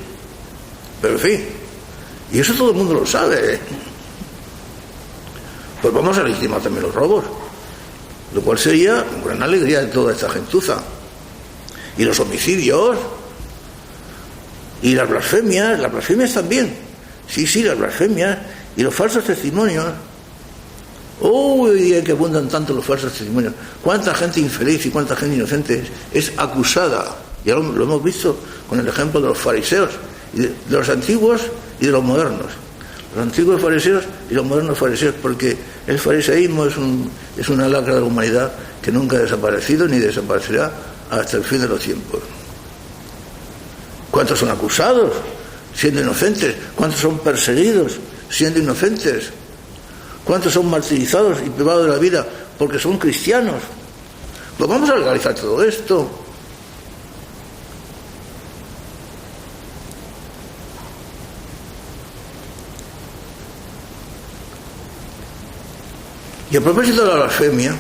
Pero en fin, y eso todo el mundo lo sabe. Pues vamos a legitimar también los robos, lo cual sería una gran alegría de toda esta gentuza. Y los homicidios, y las blasfemias también. Sí, las blasfemias y los falsos testimonios. Uy, que abundan tanto los falsos testimonios. Cuánta gente infeliz y cuánta gente inocente es acusada. Ya lo hemos visto con el ejemplo de los fariseos, de los antiguos y de los modernos. Los antiguos fariseos y los modernos fariseos, porque el fariseísmo es una lacra de la humanidad que nunca ha desaparecido ni desaparecerá hasta el fin de los tiempos. ¿Cuántos son acusados siendo inocentes? ¿Cuántos son perseguidos siendo inocentes? ¿Cuántos son martirizados y privados de la vida porque son cristianos? Pues vamos a legalizar todo esto. Y a propósito de la blasfemia,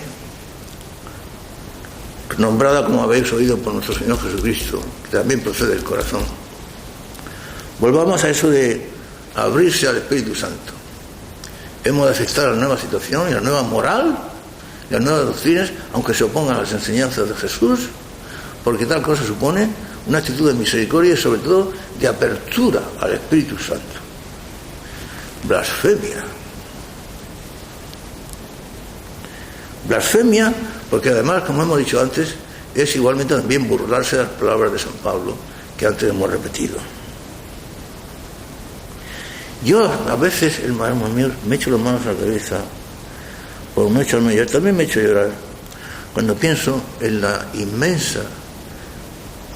nombrada como habéis oído por nuestro Señor Jesucristo, que también procede del corazón, volvamos a eso de abrirse al Espíritu Santo. Hemos de aceptar la nueva situación y la nueva moral, las nuevas doctrinas, aunque se opongan a las enseñanzas de Jesús, porque tal cosa supone una actitud de misericordia y sobre todo de apertura al Espíritu Santo. Blasfemia, porque además, como hemos dicho antes, es igualmente también burlarse de las palabras de San Pablo que antes hemos repetido. Yo a veces, hermanos míos, me echo las manos a la cabeza por no echarme llorar. También me echo llorar cuando pienso en la inmensa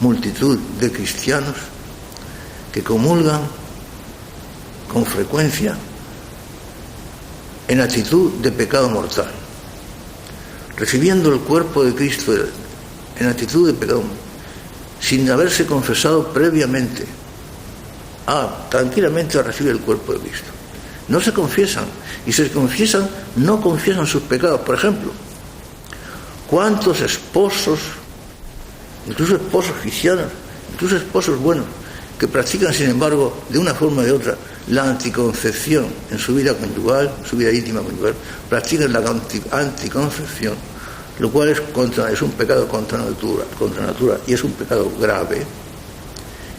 multitud de cristianos que comulgan con frecuencia en actitud de pecado mortal, recibiendo el cuerpo de Cristo en actitud de pecado, sin haberse confesado previamente. Tranquilamente recibe el cuerpo de Cristo. No se confiesan, y si se confiesan, no confiesan sus pecados. Por ejemplo, ¿cuántos esposos, incluso esposos cristianos, incluso esposos buenos, que practican, sin embargo, de una forma o de otra, la anticoncepción en su vida conyugal, en su vida íntima conyugal, practican la anticoncepción, lo cual es un pecado contra natura, y es un pecado grave.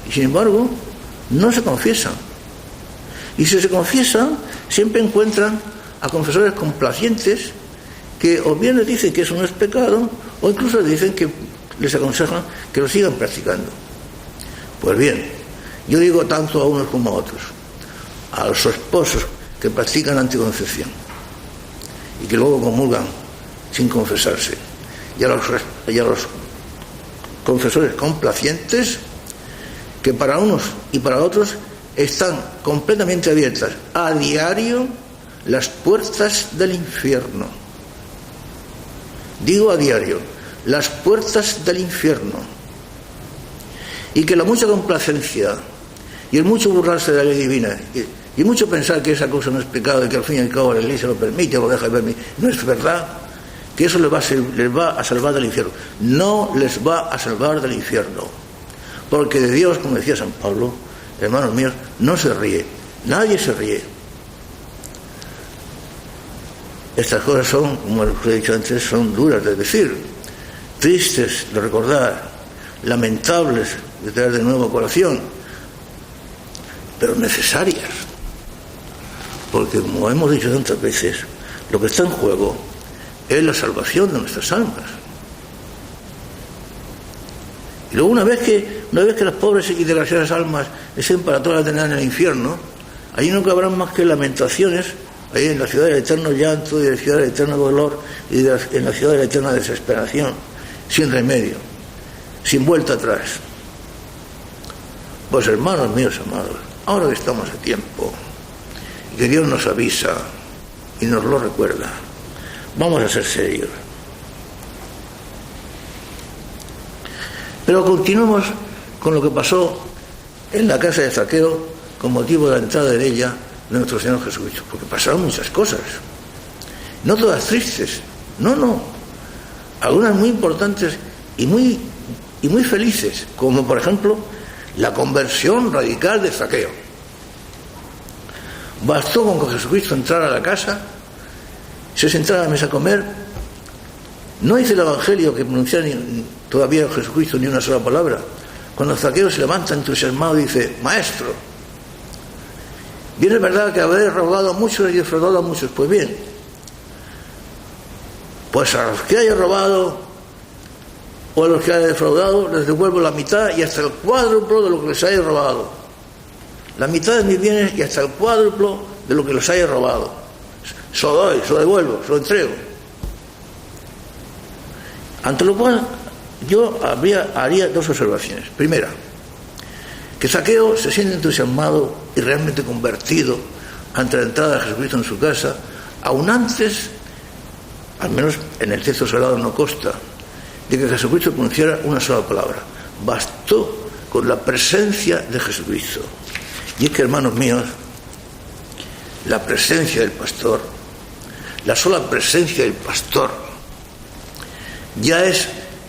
Y sin embargo, no se confiesan. Y si se confiesan, siempre encuentran a confesores complacientes que o bien les dicen que eso no es pecado, o incluso les dicen que les aconsejan que lo sigan practicando. Pues bien, yo digo tanto a unos como a otros, a los esposos que practican la anticoncepción y que luego comulgan sin confesarse, y a los confesores complacientes, que para unos y para otros están completamente abiertas a diario las puertas del infierno. Digo a diario, las puertas del infierno. Y que la mucha complacencia y el mucho burlarse de la ley divina y mucho pensar que esa cosa no es pecado y que al fin y al cabo la Iglesia lo permite o lo deja de permitir, no es verdad, que eso les va a salvar del infierno. No les va a salvar del infierno. Porque de Dios, como decía San Pablo, hermanos míos, no se ríe, nadie se ríe. Estas cosas son, como os he dicho antes, son duras de decir, tristes de recordar, lamentables de traer de nuevo a colación, pero necesarias. Porque, como hemos dicho tantas veces, Lo que está en juego es la salvación de nuestras almas. Y luego una vez que las pobres y desgraciadas almas estén para toda la eternidad en el infierno, allí no cabrán más que lamentaciones, ahí en la ciudad del eterno llanto y en la ciudad del eterno dolor y en la ciudad de la eterna desesperación, sin remedio, sin vuelta atrás. Pues hermanos míos amados, ahora que estamos a tiempo y que Dios nos avisa y nos lo recuerda, vamos a ser serios. Pero continuemos con lo que pasó en la casa de Zaqueo con motivo de la entrada en ella de nuestro Señor Jesucristo, porque pasaron muchas cosas, no todas tristes, no, algunas muy importantes y muy felices, como por ejemplo la conversión radical de Zaqueo. Bastó con que Jesucristo entrara a la casa, se sentara a la mesa a comer. No dice el Evangelio que pronunciara todavía Jesucristo ni una sola palabra. Cuando Zaqueo se levanta entusiasmado y dice: Maestro, bien es verdad que habré robado a muchos y defraudado a muchos. Pues bien, pues a los que haya robado o a los que haya defraudado les devuelvo la mitad y hasta el cuádruplo de lo que les haya robado. La mitad de mis bienes y hasta el cuádruplo de lo que les haya robado. Se lo doy, se lo devuelvo, se lo entrego. Ante lo cual yo haría dos observaciones. Primera, que Zaqueo se siente entusiasmado y realmente convertido ante la entrada de Jesucristo en su casa, aún antes, al menos en el texto sagrado no consta, de que Jesucristo pronunciara una sola palabra. Bastó con la presencia de Jesucristo. Y es que, hermanos míos, la presencia del pastor, la sola presencia del pastor, ya es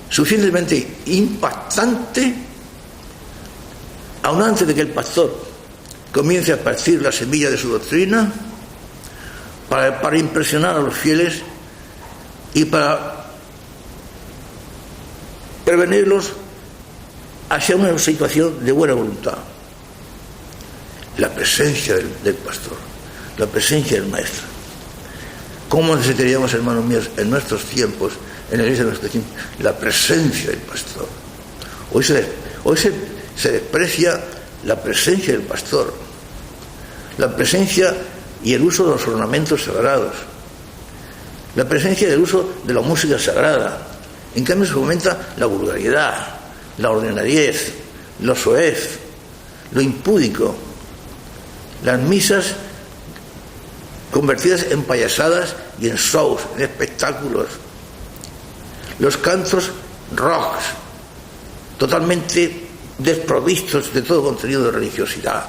suficientemente impactante, aun antes de que el pastor comience a esparcir la semilla de su doctrina, para impresionar a los fieles y para prevenirlos hacia una situación de buena voluntad. La presencia del pastor, la presencia del maestro. ¿Cómo necesitaríamos, hermanos míos, en nuestros tiempos, en la iglesia de nuestros tiempos, la presencia del pastor? Hoy se desprecia la presencia del pastor, la presencia y el uso de los ornamentos sagrados, la presencia y el uso de la música sagrada. En cambio se fomenta la vulgaridad, la ordinariez, lo soez, lo impúdico, las misas convertidas en payasadas y en shows, en espectáculos, los cantos rocks, totalmente desprovistos de todo contenido de religiosidad.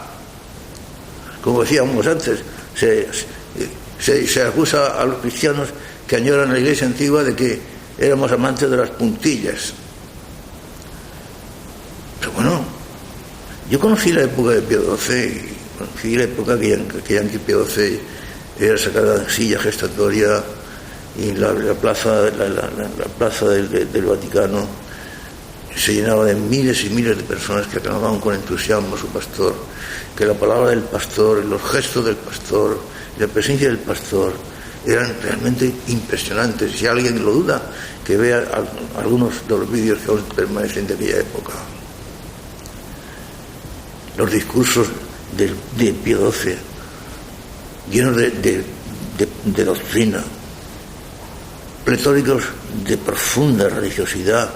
Como decíamos antes, se acusa a los cristianos que añoran la iglesia antigua de que éramos amantes de las puntillas. Pero bueno, yo conocí la época de Pío XII, conocí la época que Pío XII era sacada en silla gestatoria y la plaza del Vaticano se llenaba de miles y miles de personas que aclamaban con entusiasmo a su pastor, que la palabra del pastor, los gestos del pastor, la presencia del pastor eran realmente impresionantes. Si alguien lo duda, que vea algunos de los vídeos que aún permanecen de aquella época. Los discursos de Pío XII, llenos de doctrina, pletóricos de profunda religiosidad,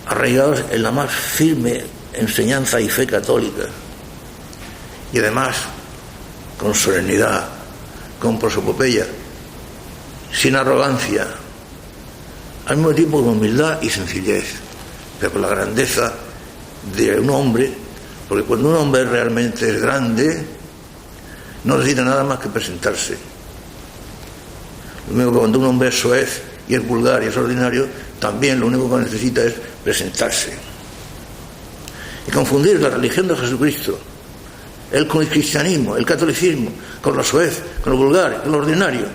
arraigados en la más firme enseñanza y fe católica, y además con solemnidad, con prosopopeya, sin arrogancia, al mismo tiempo con humildad y sencillez, pero con la grandeza de un hombre, porque cuando un hombre realmente es grande, no necesita nada más que presentarse. Lo mismo que cuando un hombre es soez y es vulgar y es ordinario, también lo único que necesita es presentarse. Y confundir la religión de Jesucristo, con el cristianismo, el catolicismo, con lo soez, con lo vulgar, con lo ordinario,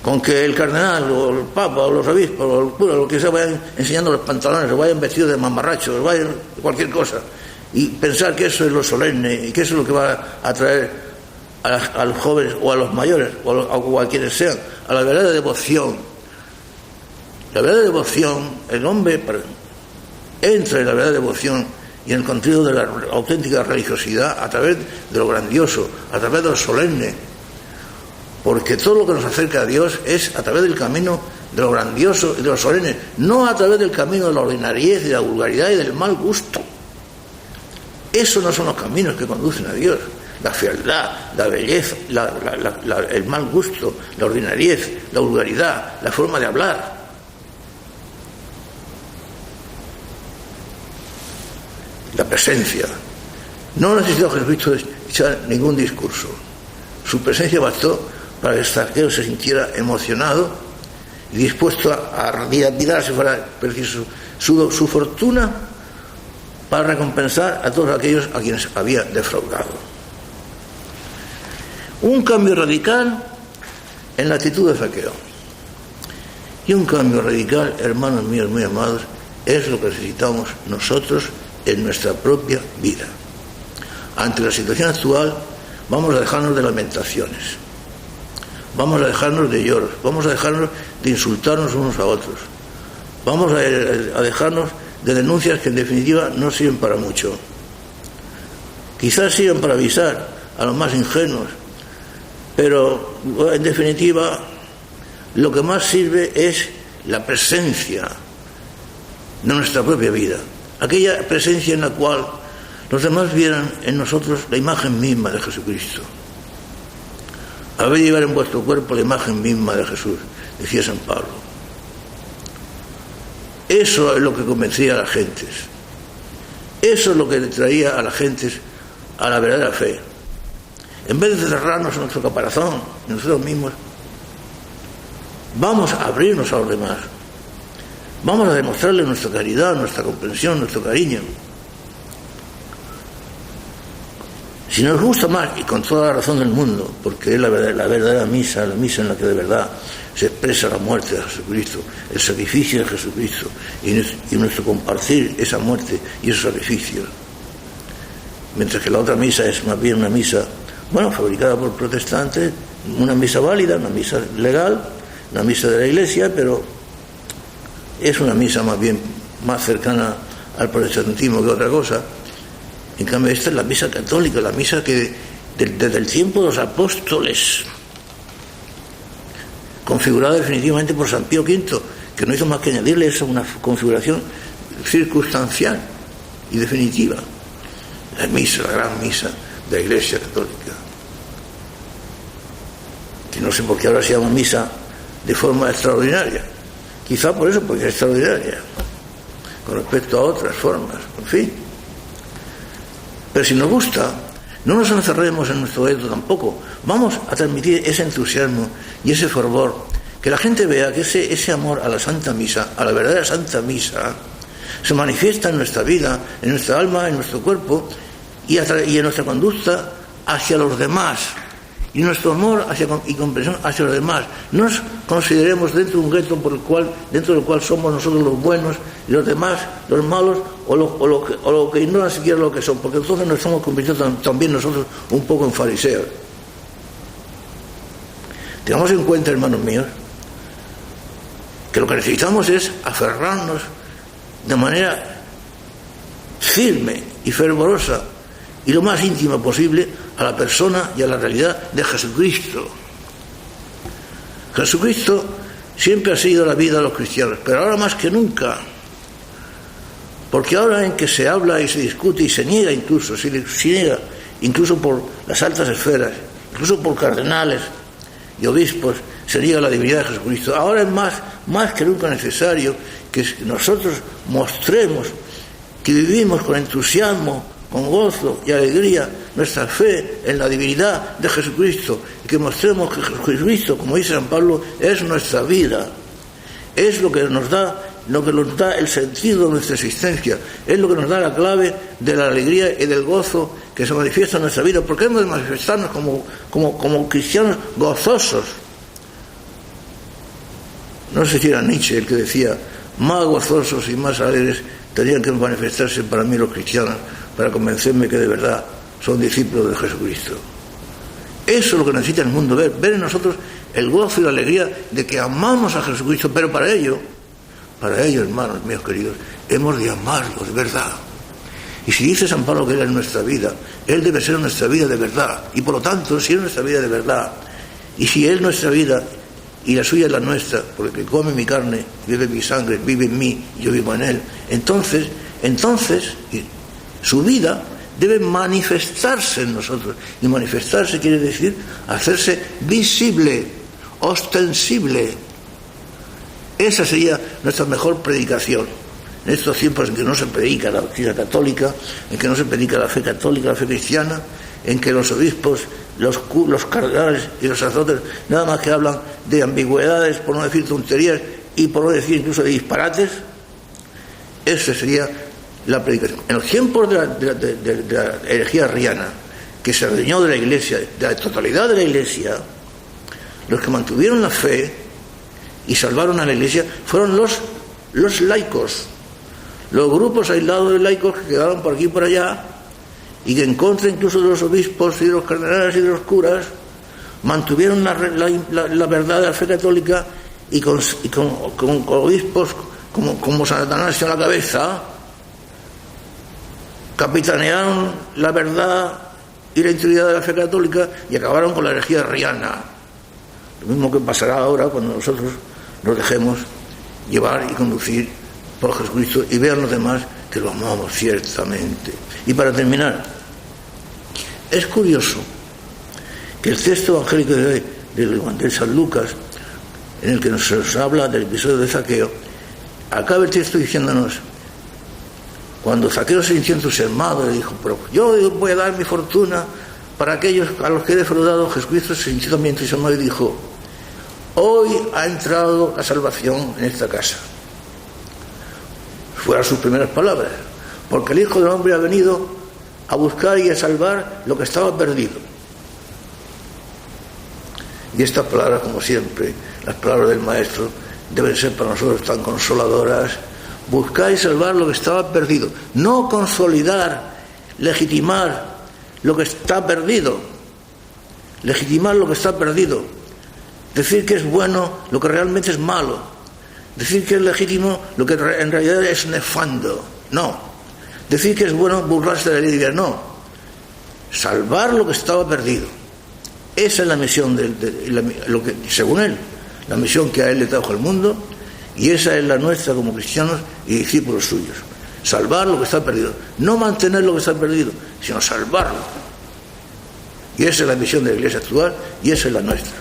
con que el cardenal o el papa o los obispos o el cura, lo que sea, vayan enseñando los pantalones o vayan vestidos de mamarrachos o vayan cualquier cosa, y pensar que eso es lo solemne y que eso es lo que va a traer a los jóvenes o a los mayores o a quienes sean, a la verdadera devoción. La verdadera devoción, el hombre entra en la verdadera devoción y en el contenido de la auténtica religiosidad a través de lo grandioso, a través de lo solemne, porque todo lo que nos acerca a Dios es a través del camino de lo grandioso y de lo solemne, no a través del camino de la ordinariedad y de la vulgaridad y del mal gusto. Esos no son los caminos que conducen a Dios. La fealdad, la belleza, el mal gusto, la ordinariedad, la vulgaridad, la forma de hablar. La presencia. No necesitó Jesucristo echar ningún discurso. Su presencia bastó para que Zaqueo se sintiera emocionado y dispuesto a tirar, si fuera preciso, su fortuna para recompensar a todos aquellos a quienes había defraudado. Un cambio radical en la actitud de Zaqueo. Y un cambio radical, hermanos míos muy amados, es lo que necesitamos nosotros en nuestra propia vida. Ante la situación actual, vamos a dejarnos de lamentaciones, vamos a dejarnos de lloros, vamos a dejarnos de insultarnos unos a otros, vamos a dejarnos de denuncias que en definitiva no sirven para mucho. Quizás sirvan para avisar a los más ingenuos, pero en definitiva lo que más sirve es la presencia de nuestra propia vida, aquella presencia en la cual los demás vieran en nosotros la imagen misma de Jesucristo. Habéis de llevar en vuestro cuerpo la imagen misma de Jesús, decía San Pablo. Eso es lo que convencía a las gentes. Eso es lo que le traía a las gentes a la verdadera fe. En vez de cerrarnos en nuestro caparazón, en nosotros mismos, vamos a abrirnos a los demás. Vamos a demostrarles nuestra caridad, nuestra comprensión, nuestro cariño. Si nos gusta más, y con toda la razón del mundo, porque es la verdadera misa, la misa en la que de verdad se expresa la muerte de Jesucristo, el sacrificio de Jesucristo, y nuestro compartir esa muerte y esos sacrificios. Mientras que la otra misa es más bien una misa, fabricada por protestantes, una misa válida, una misa legal, una misa de la Iglesia, pero es una misa más bien más cercana al protestantismo que otra cosa. En cambio, esta es la misa católica, la misa que desde el tiempo de los apóstoles, configurada definitivamente por San Pío V, que no hizo más que añadirle esa una configuración circunstancial y definitiva. La misa, la gran misa de la Iglesia Católica. Que no sé por qué ahora se llama misa de forma extraordinaria. Quizá por eso, porque es extraordinaria, con respecto a otras formas, en fin. Pero si nos gusta, no nos encerremos en nuestro ego tampoco. Vamos a transmitir ese entusiasmo y ese fervor, que la gente vea que ese amor a la Santa Misa, a la verdadera Santa Misa, se manifiesta en nuestra vida, en nuestra alma, en nuestro cuerpo y en nuestra conducta hacia los demás. Y nuestro amor y comprensión hacia los demás. No nos consideremos dentro de un gueto dentro del cual somos nosotros los buenos y los demás los malos o lo que ignoran siquiera lo que son, porque entonces nos estamos convirtiendo también nosotros un poco en fariseos. Tengamos en cuenta, hermanos míos, que lo que necesitamos es aferrarnos de manera firme y fervorosa y lo más íntima posible a la persona y a la realidad de Jesucristo. Jesucristo siempre ha sido la vida de los cristianos, pero ahora más que nunca, porque ahora en que se habla y se discute y se niega incluso por las altas esferas, incluso por cardenales y obispos, se niega la divinidad de Jesucristo. Ahora es más que nunca necesario que nosotros mostremos que vivimos con entusiasmo, con gozo y alegría nuestra fe en la divinidad de Jesucristo, y que mostremos que Jesucristo, como dice San Pablo, es nuestra vida, es lo que nos da el sentido de nuestra existencia, es lo que nos da la clave de la alegría y del gozo que se manifiesta en nuestra vida, porque hemos de manifestarnos como cristianos gozosos. No sé si era Nietzsche el que decía: más gozosos y más alegres tendrían que manifestarse para mí los cristianos, para convencerme que de verdad son discípulos de Jesucristo. Eso es lo que necesita el mundo ver en nosotros el gozo y la alegría de que amamos a Jesucristo, pero para ello, hermanos míos queridos, hemos de amarlo de verdad. Y si dice San Pablo que Él es nuestra vida, Él debe ser nuestra vida de verdad. Y por lo tanto, si es nuestra vida de verdad, y si Él es nuestra vida y la suya es la nuestra, porque come mi carne, vive mi sangre, vive en mí, yo vivo en Él, entonces su vida debe manifestarse en nosotros. Y manifestarse quiere decir hacerse visible, ostensible. Esa sería nuestra mejor predicación. En estos tiempos en que no se predica la doctrina católica, en que no se predica la fe católica, la fe cristiana, en que los obispos, los cardenales y los sacerdotes nada más que hablan de ambigüedades, por no decir tonterías y por no decir incluso de disparates, esa sería la predicación. En los tiempos de la herejía arriana, que se adueñó de la Iglesia, de la totalidad de la Iglesia, los que mantuvieron la fe y salvaron a la Iglesia fueron los laicos, los grupos aislados de laicos que quedaron por aquí y por allá, y que en contra incluso de los obispos y de los cardenales y de los curas mantuvieron la verdad de la fe católica, y con obispos como San Atanasio a la cabeza capitanearon la verdad y la integridad de la fe católica y acabaron con la herejía arriana. Lo mismo que pasará ahora cuando nosotros nos dejemos llevar y conducir por Jesucristo y vean los demás que lo amamos ciertamente. Y para terminar, es curioso que el texto evangélico de San Lucas, en el que nos habla del episodio de Zaqueo, acaba el texto diciéndonos: cuando Zaqueo se sintió entusiasmado, le dijo, pero yo voy a dar mi fortuna para aquellos a los que he defraudado. Jesucristo se sintió también entusiasmado y dijo: hoy ha entrado la salvación en esta casa. Fueron sus primeras palabras, porque el Hijo del Hombre ha venido a buscar y a salvar lo que estaba perdido. Y estas palabras, como siempre, las palabras del Maestro, deben ser para nosotros tan consoladoras. Buscar y salvar lo que estaba perdido, no consolidar, legitimar lo que está perdido, legitimar lo que está perdido, decir que es bueno lo que realmente es malo, decir que es legítimo lo que en realidad es nefando, no, decir que es bueno burlarse de la ley divina, no, salvar lo que estaba perdido. Esa es la misión lo que, según él, la misión que a él le trajo al mundo. Y esa es la nuestra como cristianos y discípulos suyos. Salvar lo que está perdido. No mantener lo que está perdido, sino salvarlo. Y esa es la misión de la Iglesia actual y esa es la nuestra.